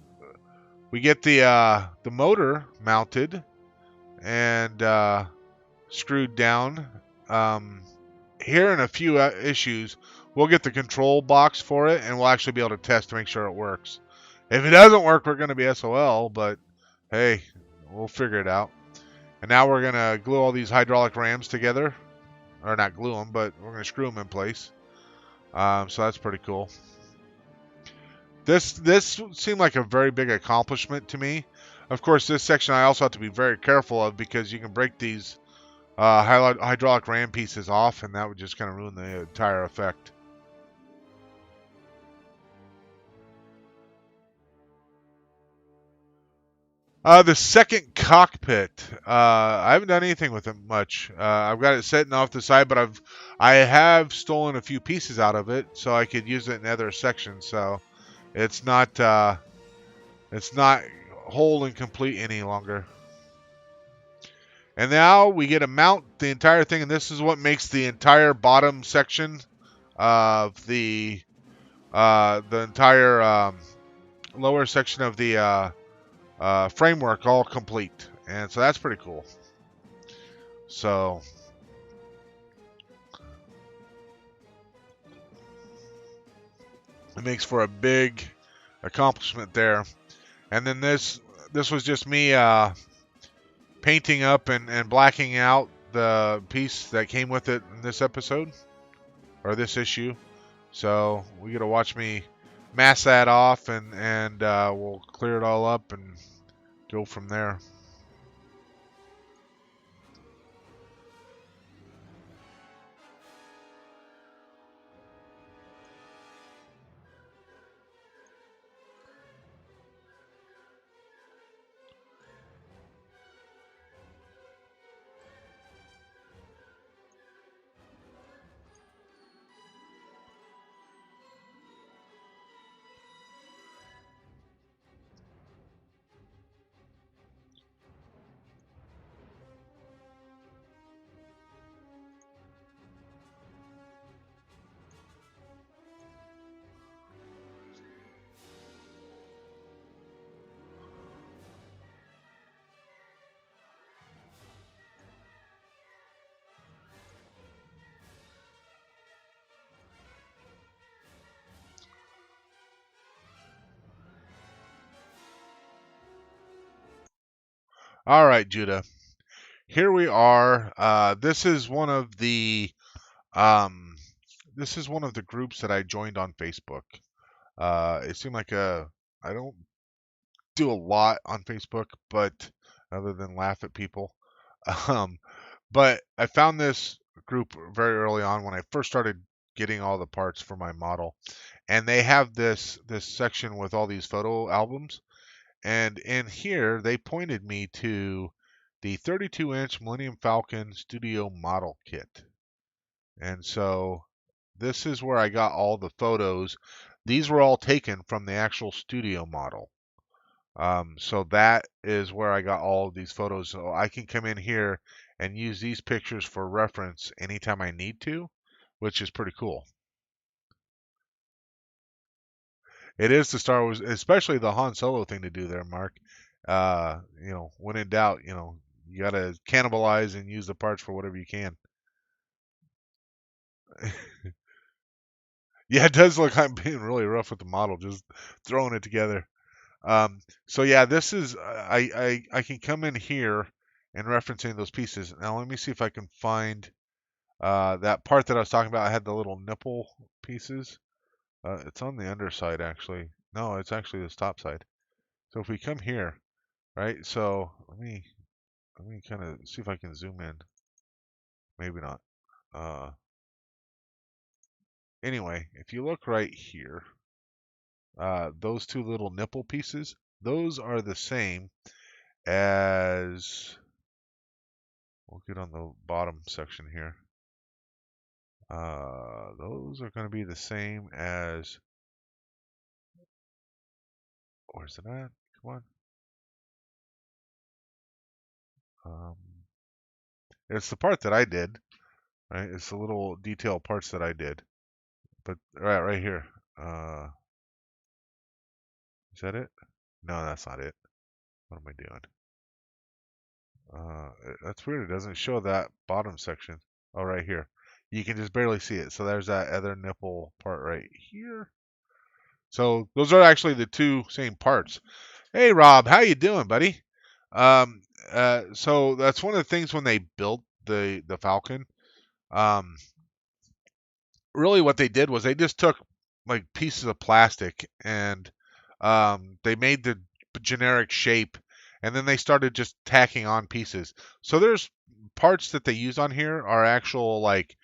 we get the motor mounted and screwed down. Here in a few issues, we'll get the control box for it, and we'll actually be able to test to make sure it works. If it doesn't work, we're going to be SOL, but hey, we'll figure it out. And now we're going to glue all these hydraulic rams together. Or not glue them, but we're going to screw them in place. So that's pretty cool. This seemed like a very big accomplishment to me. Of course, this section I also have to be very careful of because you can break these hydraulic ram pieces off, and that would just kind of ruin the entire effect. The second cockpit. I haven't done anything with it much. I've got it sitting off the side, but I have stolen a few pieces out of it, so I could use it in other sections. So it's not whole and complete any longer. And now we get to mount the entire thing, and this is what makes the entire bottom section of the entire lower section of the framework all complete. And so that's pretty cool. So it makes for a big accomplishment there. And then this was just me painting up and blacking out the piece that came with it in this episode or this issue. So we get to watch me mask that off, and we'll clear it all up and go from there. All right, Judah. Here we are. This is one of the um, groups that I joined on Facebook. It seemed like I don't do a lot on Facebook, but other than laugh at people. Um, but I found this group very early on when I first started getting all the parts for my model, and they have this section with all these photo albums, and in here they pointed me to the 32-inch Millennium Falcon Studio Model Kit. And so this is where I got all the photos. These were all taken from the actual studio model. So that is where I got all of these photos. So I can come in here and use these pictures for reference anytime I need to, which is pretty cool. It is the Star Wars, especially the Han Solo thing to do there, Mark. When in doubt, you got to cannibalize and use the parts for whatever you can. Yeah, it does look like I'm being really rough with the model, just throwing it together. So yeah, this is I can come in here and referencing those pieces. Now let me see if I can find that part that I was talking about. I had the little nipple pieces. It's on the underside actually. No, it's actually this top side. So if we come here, right? So let me kind of see if I can zoom in. Maybe not. Uh, anyway, if you look right here, those two little nipple pieces, those are the same as. We'll get on the bottom section here. Those are going to be the same as. Where's it at? Come on. Um, it's the part that I did, right? It's the little detail parts that I did. But right here. Is that it? No, that's not it. What am I doing? That's weird. It doesn't show that bottom section. Oh, right here. You can just barely see it. So there's that other nipple part right here. So those are actually the two same parts. Hey, Rob, how you doing, buddy? So that's one of the things when they built the Falcon. Um, really, what they did was they just took like pieces of plastic and they made the generic shape, and then they started just tacking on pieces. So there's parts that they use on here are actual like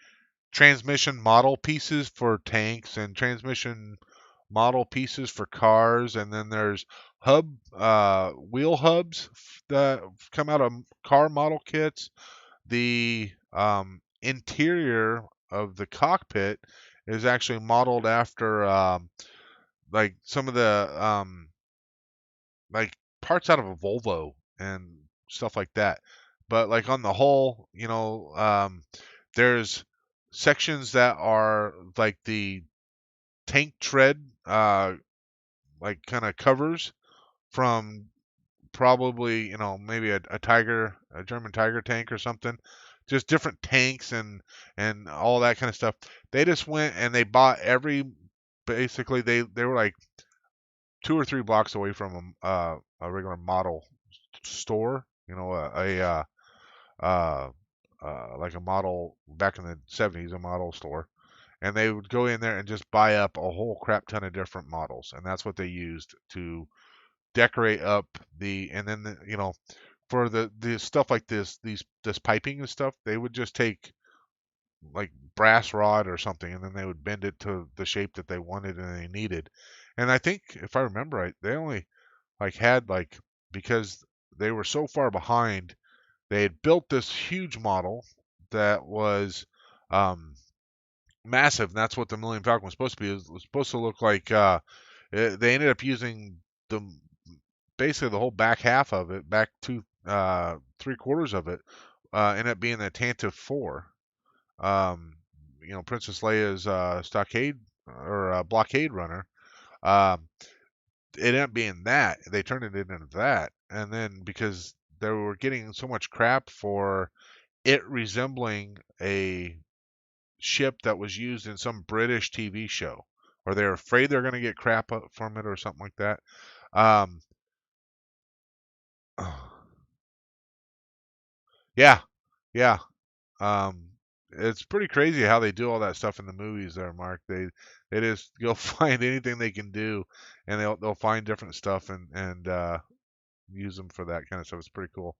transmission model pieces for tanks and transmission model pieces for cars, and then there's wheel hubs that come out of car model kits. The interior of the cockpit is actually modeled after like some of the like parts out of a Volvo and stuff like that. But like on the whole, there's sections that are like the tank tread, like kind of covers from probably maybe a tiger, a German tiger tank or something. Just different tanks and all that kind of stuff. They just went and they bought every. Basically, they were like 2 or 3 blocks away from a regular model store. Uh, like a model back in the 70s, a model store, and they would go in there and just buy up a whole crap ton of different models, and that's what they used to decorate up and then for the stuff like this piping and stuff, they would just take like brass rod or something, and then they would bend it to the shape that they wanted and they needed. And I think if I remember right, they only like had like because they were so far behind, they had built this huge model that was um, massive, and that's what the Millennium Falcon was supposed to be. It was supposed to look like they ended up using the basically the whole back half of it, back two 3/4 of it, ended up being the Tantive 4. Um, Princess Leia's stockade or blockade runner. Um, it ended up being that. They turned it into that, and then because they were getting so much crap for it resembling a ship that was used in some British TV show, or they're afraid they're going to get crap from it or something like that. Um, yeah, yeah. Um, it's pretty crazy how they do all that stuff in the movies there, Mark. They just go find anything they can do, and they'll find different stuff and use them for that kind of stuff. It's pretty cool.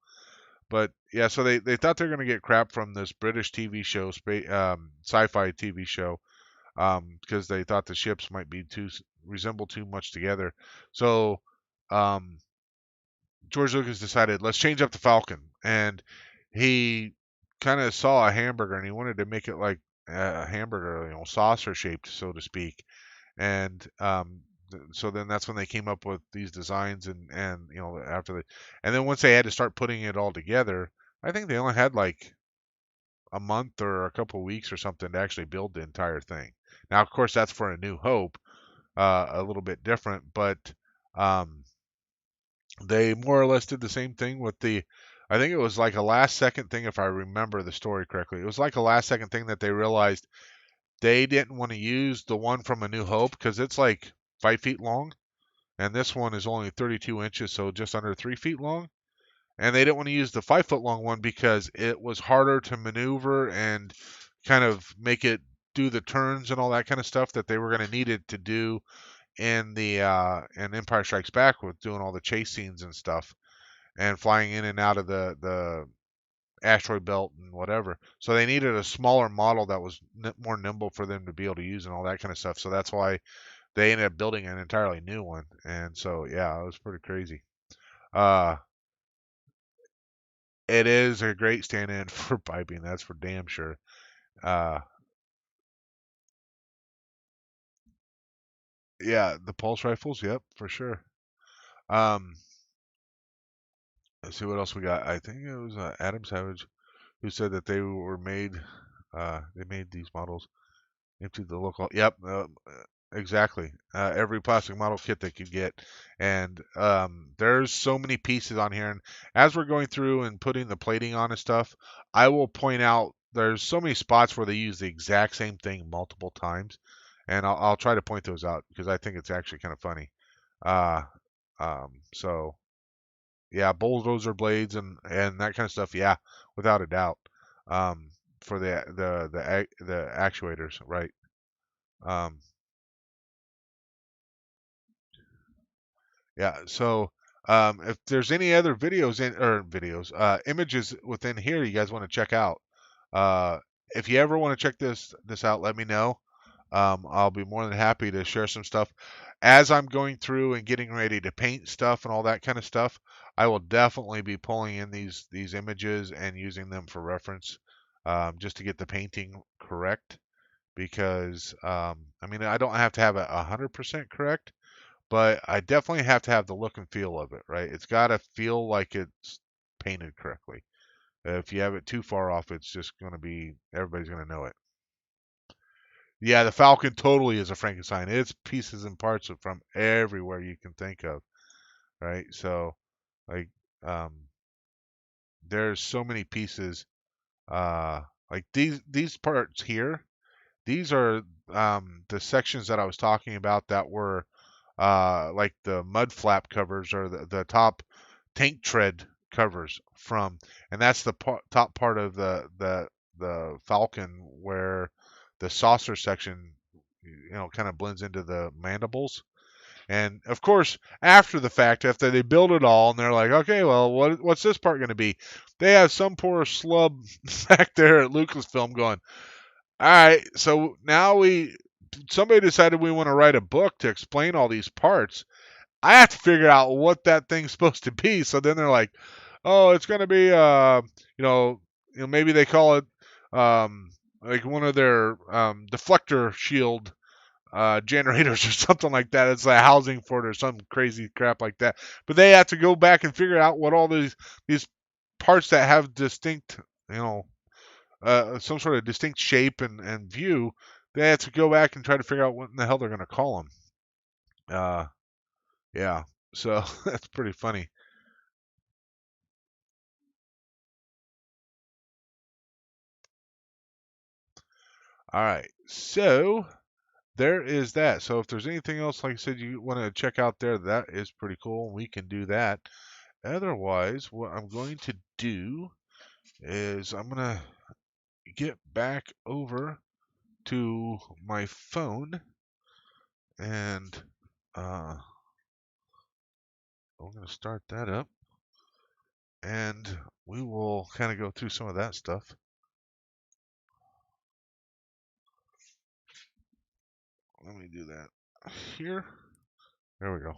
But yeah, so they thought they're gonna get crap from this British TV show, sci-fi TV show, because they thought the ships might be resemble too much together. So um, George Lucas decided, let's change up the Falcon, and he kind of saw a hamburger and he wanted to make it like a hamburger, saucer shaped, so to speak. And so then that's when they came up with these designs and and then once they had to start putting it all together, I think they only had like a month or a couple of weeks or something to actually build the entire thing. Now, of course, that's for A New Hope, a little bit different, but um, they more or less did the same thing with I think it was like a last second thing, if I remember the story correctly. It was like a last second thing that they realized they didn't want to use the one from A New Hope because it's like 5 feet long, and this one is only 32 inches, so just under 3 feet long. And they didn't want to use the 5 foot long one because it was harder to maneuver and kind of make it do the turns and all that kind of stuff that they were going to need it to do in Empire Strikes Back with doing all the chase scenes and stuff and flying in and out of the asteroid belt and whatever. So they needed a smaller model that was more nimble for them to be able to use and all that kind of stuff. So that's why they ended up building an entirely new one. And so yeah, it was pretty crazy. Uh, it is a great stand-in for piping. That's for damn sure. Uh, yeah, the pulse rifles. Yep, for sure. Um, let's see what else we got. I think it was Adam Savage who said that they were made. They made these models into the local. Yep, exactly. Every plastic model kit they could get, and there's so many pieces on here. And as we're going through and putting the plating on and stuff, I will point out there's so many spots where they use the exact same thing multiple times, and I'll try to point those out because I think it's actually kind of funny. Uh, so yeah, bulldozer blades and that kind of stuff. Yeah, without a doubt. Um, for the actuators, right? Um, yeah. So if there's any other images within here you guys want to check out, uh, if you ever want to check this out, let me know. I'll be more than happy to share some stuff as I'm going through and getting ready to paint stuff and all that kind of stuff. I will definitely be pulling in these images and using them for reference, just to get the painting correct. Because I mean, I don't have to have it 100% correct, but I definitely have to have the look and feel of it, right? It's got to feel like it's painted correctly. If you have it too far off, it's just going to be, everybody's going to know it. Yeah, the Falcon totally is a Frankenstein. It's pieces and parts from everywhere you can think of, right? So, like, um, there's so many pieces. Like these parts here, these are the sections that I was talking about that were like the mud flap covers or the top tank tread covers from, and that's the top part of the Falcon where the saucer section, kind of blends into the mandibles. And of course, after the fact, after they build it all, and they're like, okay, well, what's this part going to be? They have some poor slub back there at Lucasfilm going, all right, so now somebody decided we want to write a book to explain all these parts. I have to figure out what that thing's supposed to be. So then they're like, oh, it's going to be, maybe they call it like one of their deflector shield generators or something like that. It's a housing for it or some crazy crap like that. But they have to go back and figure out what all these parts that have distinct, some sort of distinct shape and view. They have to go back and try to figure out what in the hell they're going to call them. Yeah, so that's pretty funny. All right, so there is that. So if there's anything else, like I said, you want to check out there, that is pretty cool. We can do that. Otherwise, what I'm going to do is I'm going to get back over to my phone and I'm going to start that up and we will kind of go through some of that stuff. Let me do that here. There we go.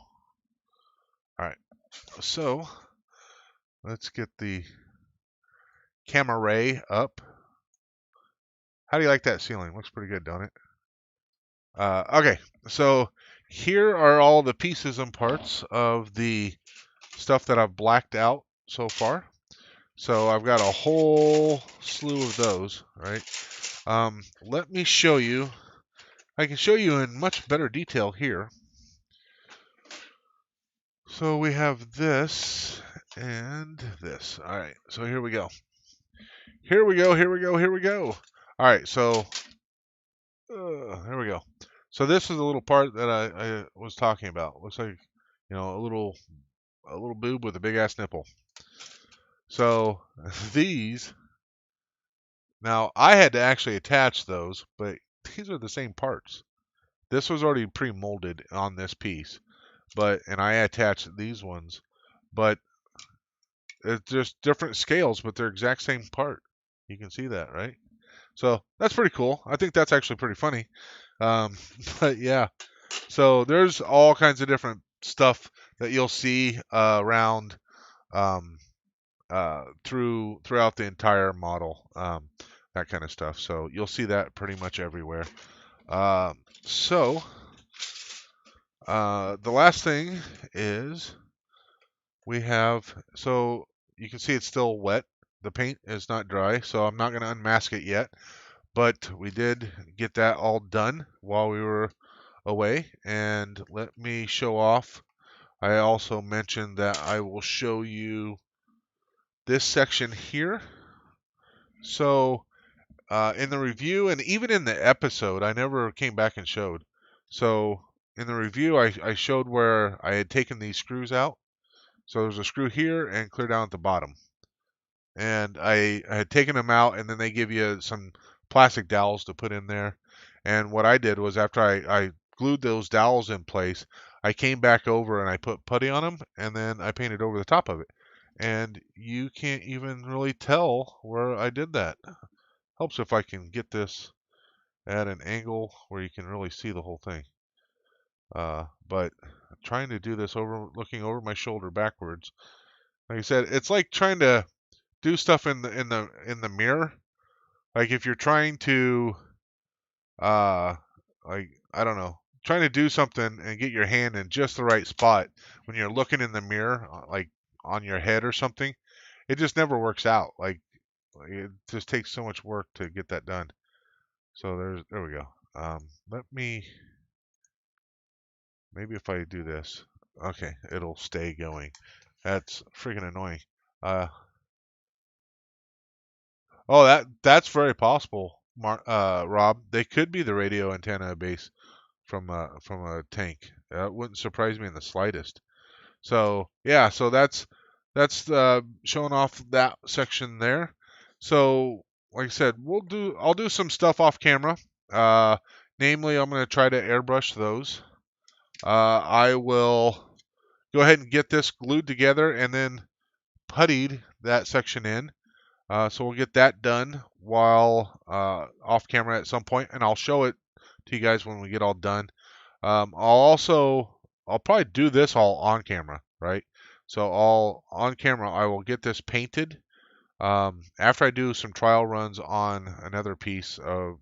All right. So let's get the camera ray up. How do you like that ceiling? Looks pretty good, don't it? Okay, so here are all the pieces and parts of the stuff that I've blacked out so far. So I've got a whole slew of those, right? Let me show you. I can show you in much better detail here. So we have this and this. All right, so here we go. Here we go, here we go, here we go. All right, so here we go. So this is a little part that I was talking about. Looks like, a little boob with a big ass nipple. So these, now I had to actually attach those, but these are the same parts. This was already pre-molded on this piece, and I attached these ones, but it's just different scales, but they're exact same part. You can see that, right? So that's pretty cool. I think that's actually pretty funny. But yeah, so there's all kinds of different stuff that you'll see around throughout the entire model, that kind of stuff. So you'll see that pretty much everywhere. So the last thing is we have, so you can see it's still wet. The paint is not dry, so I'm not going to unmask it yet. But we did get that all done while we were away. And let me show off. I also mentioned that I will show you this section here. So in the review and even in the episode, I never came back and showed. So in the review, I showed where I had taken these screws out. So there's a screw here and clear down at the bottom. And I had taken them out, and then they give you some plastic dowels to put in there. And what I did was after I glued those dowels in place, I came back over and I put putty on them, and then I painted over the top of it. And you can't even really tell where I did that. Helps if I can get this at an angle where you can really see the whole thing. But trying to do this looking over my shoulder backwards. Like I said, it's like trying to do stuff in the mirror. Like if you're trying to uh like I don't know, trying to do something and get your hand in just the right spot when you're looking in the mirror, like on your head or something, it just never works out. Like it just takes so much work to get that done. So there we go. Let me maybe if I do this, okay, it'll stay going. That's freaking annoying. Uh, oh, that's very possible, Rob. They could be the radio antenna base from a tank. That wouldn't surprise me in the slightest. So yeah, so that's showing off that section there. So like I said, I'll do some stuff off camera. Uh, namely, I'm going to try to airbrush those. I will go ahead and get this glued together and then puttied that section in. So we'll get that done while off camera at some point, and I'll show it to you guys when we get all done. I'll probably do this all on camera, right? So all on camera, I will get this painted. After I do some trial runs on another piece of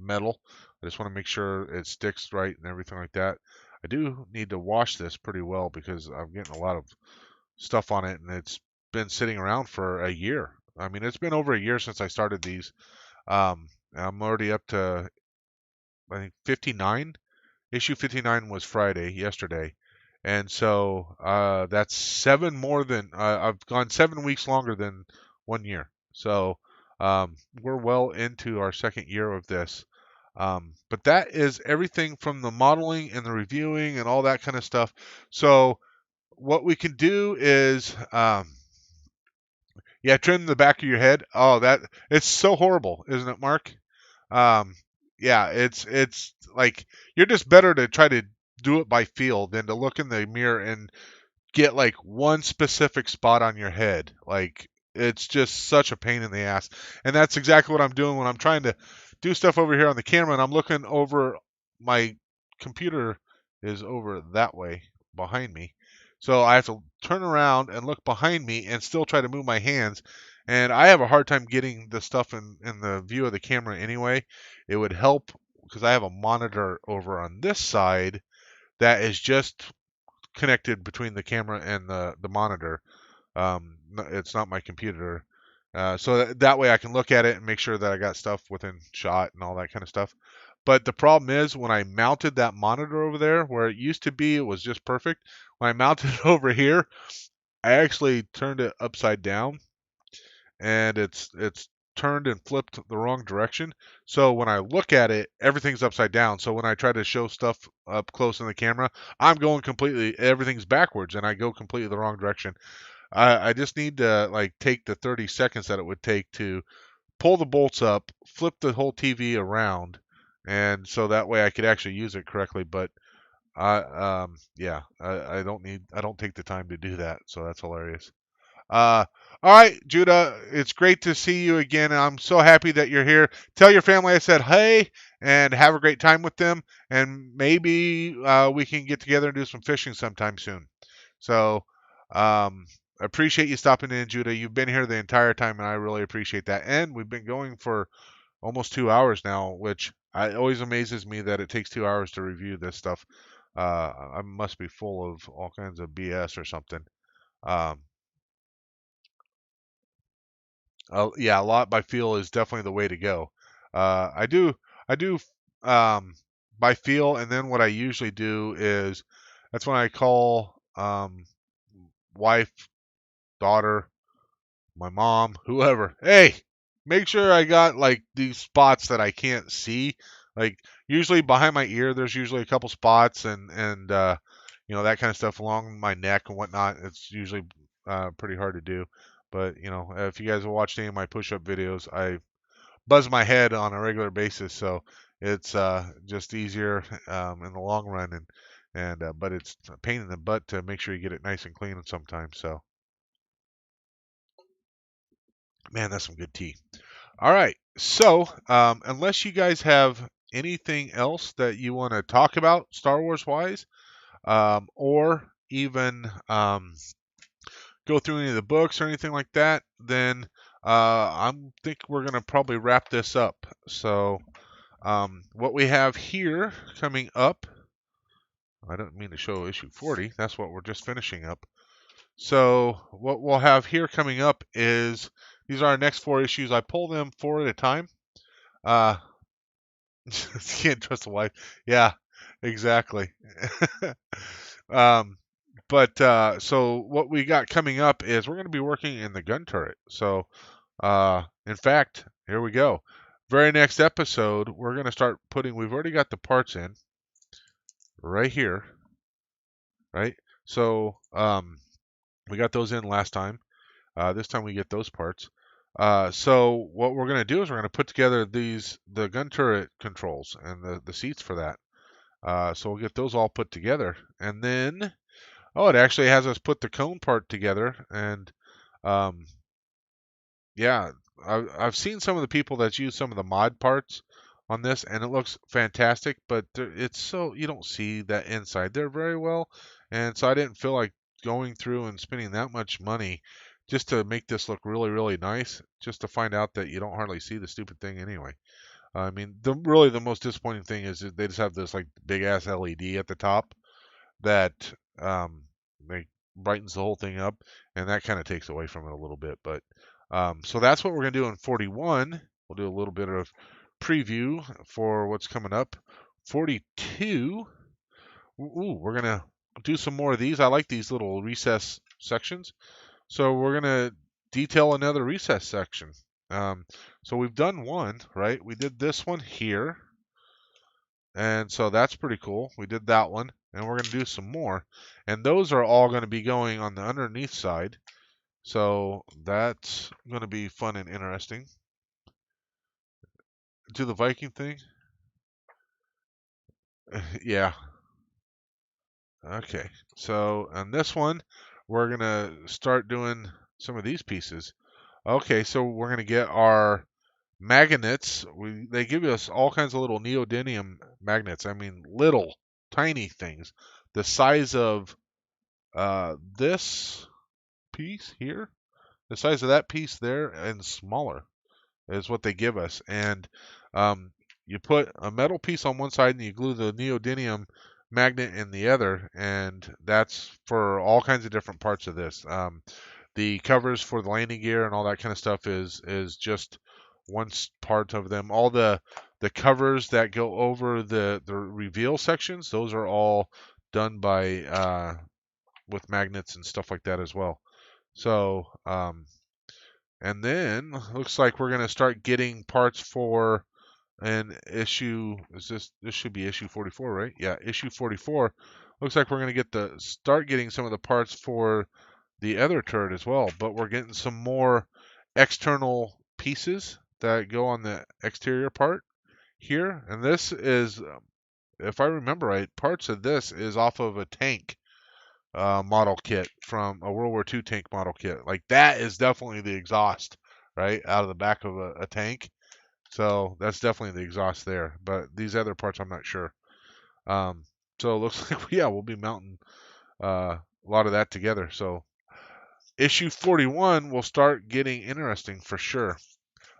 metal, I just want to make sure it sticks right and everything like that. I do need to wash this pretty well because I'm getting a lot of stuff on it, and it's been sitting around for a year. I mean, it's been over a year since I started these. I'm already up to, I think, 59. Issue 59 was Friday, yesterday. And so that's I've gone 7 weeks longer than 1 year. So we're well into our second year of this. But that is everything from the modeling and the reviewing and all that kind of stuff. So what we can do is, yeah, trim the back of your head. Oh, it's so horrible, isn't it, Mark? Um, yeah, it's like you're just better to try to do it by feel than to look in the mirror and get like one specific spot on your head. Like it's just such a pain in the ass. And that's exactly what I'm doing when I'm trying to do stuff over here on the camera and I'm looking over my computer is over that way behind me. So I have to turn around and look behind me and still try to move my hands. And I have a hard time getting the stuff in the view of the camera anyway. It would help because I have a monitor over on this side that is just connected between the camera and the monitor. It's not my computer. So that way I can look at it and make sure that I got stuff within shot and all that kind of stuff. But the problem is when I mounted that monitor over there, where it used to be, it was just perfect. When I mounted it over here, I actually turned it upside down, and it's turned and flipped the wrong direction. So when I look at it, everything's upside down. So when I try to show stuff up close in the camera, I'm going completely, everything's backwards, and I go completely the wrong direction. I just need to like take the 30 seconds that it would take to pull the bolts up, flip the whole TV around, and so that way I could actually use it correctly. But yeah, I don't take the time to do that, so that's hilarious. All right, Judah, it's great to see you again. I'm so happy that you're here. Tell your family I said hey, and have a great time with them. And maybe we can get together and do some fishing sometime soon. So, appreciate you stopping in, Judah. You've been here the entire time, and I really appreciate that. And we've been going for almost 2 hours now, which always amazes me that it takes 2 hours to review this stuff. I must be full of all kinds of BS or something. Um, yeah, a lot by feel is definitely the way to go. I do um, by feel, and then what I usually do is that's when I call wife, daughter, my mom, whoever. Hey, make sure I got like these spots that I can't see. Like usually behind my ear, there's usually a couple spots, and that kind of stuff along my neck and whatnot. It's usually pretty hard to do. But if you guys have watched any of my push-up videos, I buzz my head on a regular basis, so it's just easier in the long run, and but it's a pain in the butt to make sure you get it nice and clean sometimes. So, man, that's some good tea. All right. So, unless you guys have anything else that you want to talk about Star Wars wise, or even go through any of the books or anything like that, then I think we're gonna probably wrap this up. So, what we have here coming up, I don't mean to show issue 40. That's what we're just finishing up. So, what we'll have here coming up is these are our next 4 issues. I pull them 4 at a time. Uh, can't trust the wife. Yeah, exactly. um, but so what we got coming up is we're going to be working in the gun turret. So, in fact, here we go. Very next episode, we're going to start putting. We've already got the parts in right here, right? So, we got those in last time. This time we get those parts. So what we're going to do is we're going to put together the gun turret controls and the seats for that. So we'll get those all put together, and then it actually has us put the cone part together, and um, yeah, I've seen some of the people that use some of the mod parts on this, and it looks fantastic, but it's so you don't see that inside there very well, and so I didn't feel like going through and spending that much money just to make this look really, really nice, just to find out that you don't hardly see the stupid thing anyway. I mean, the most disappointing thing is that they just have this like big ass LED at the top that um, they brightens the whole thing up, and that kind of takes away from it a little bit. But so that's what we're gonna do in 41. We'll do a little bit of preview for what's coming up. 42. Ooh, we're gonna do some more of these. I like these little recess sections, so we're gonna detail another recess section. So we've done one, right? We did this one here, and so that's pretty cool. We did that one, and we're going to do some more. And those are all going to be going on the underneath side. So that's going to be fun and interesting. Do the Viking thing? Yeah. Okay. So on this one, we're going to start doing some of these pieces. Okay, so we're going to get our magnets. They give us all kinds of little neodymium magnets. I mean, little, tiny things. The size of this piece here, the size of that piece there, and smaller is what they give us. And um, you put a metal piece on one side and you glue the neodymium magnet in the other, and that's for all kinds of different parts of this. The covers for the landing gear and all that kind of stuff is just one part of them. All the covers that go over the reveal sections, those are all done by with magnets and stuff like that as well. So, and then looks like we're gonna start getting parts for an issue. This should be issue 44, right? Yeah, issue 44. Looks like we're gonna start getting some of the parts for the other turret as well, but we're getting some more external pieces that go on the exterior part here. And this is, if I remember right, parts of this is off of a tank model kit from a World War II tank model kit. Like that is definitely the exhaust, right, out of the back of a tank. So that's definitely the exhaust there. But these other parts, I'm not sure. Um, so it looks like yeah, we'll be mounting a lot of that together. So issue 41 will start getting interesting for sure.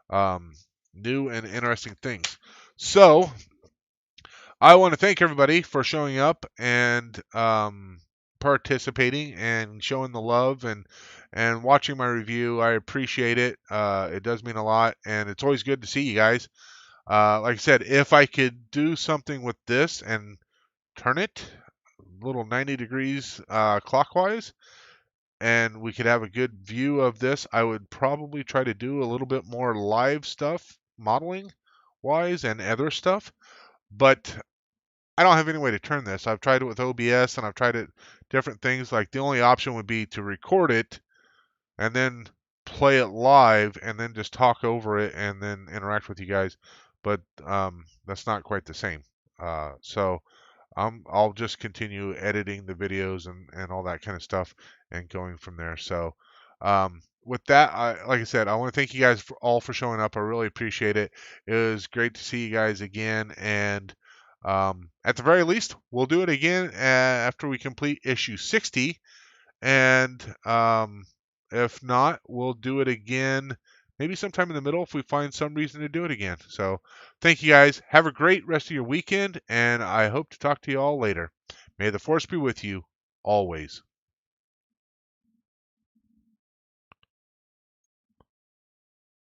Um, New and interesting things. So I want to thank everybody for showing up and participating and showing the love and watching my review. I appreciate it. It does mean a lot, and it's always good to see you guys. Like I said, if I could do something with this and turn it a little 90 degrees clockwise, and we could have a good view of this, I would probably try to do a little bit more live stuff, modeling wise, and other stuff. But I don't have any way to turn this. I've tried it with OBS and I've tried it different things. Like the only option would be to record it and then play it live and then just talk over it and then interact with you guys. But that's not quite the same. So I'll just continue editing the videos and all that kind of stuff and going from there. So With that, like I said, I want to thank you guys all for showing up. I really appreciate it. It was great to see you guys again, and at the very least, we'll do it again after we complete issue 60. And if not, we'll do it again maybe sometime in the middle if we find some reason to do it again. So thank you guys. Have a great rest of your weekend, and I hope to talk to you all later. May the force be with you always.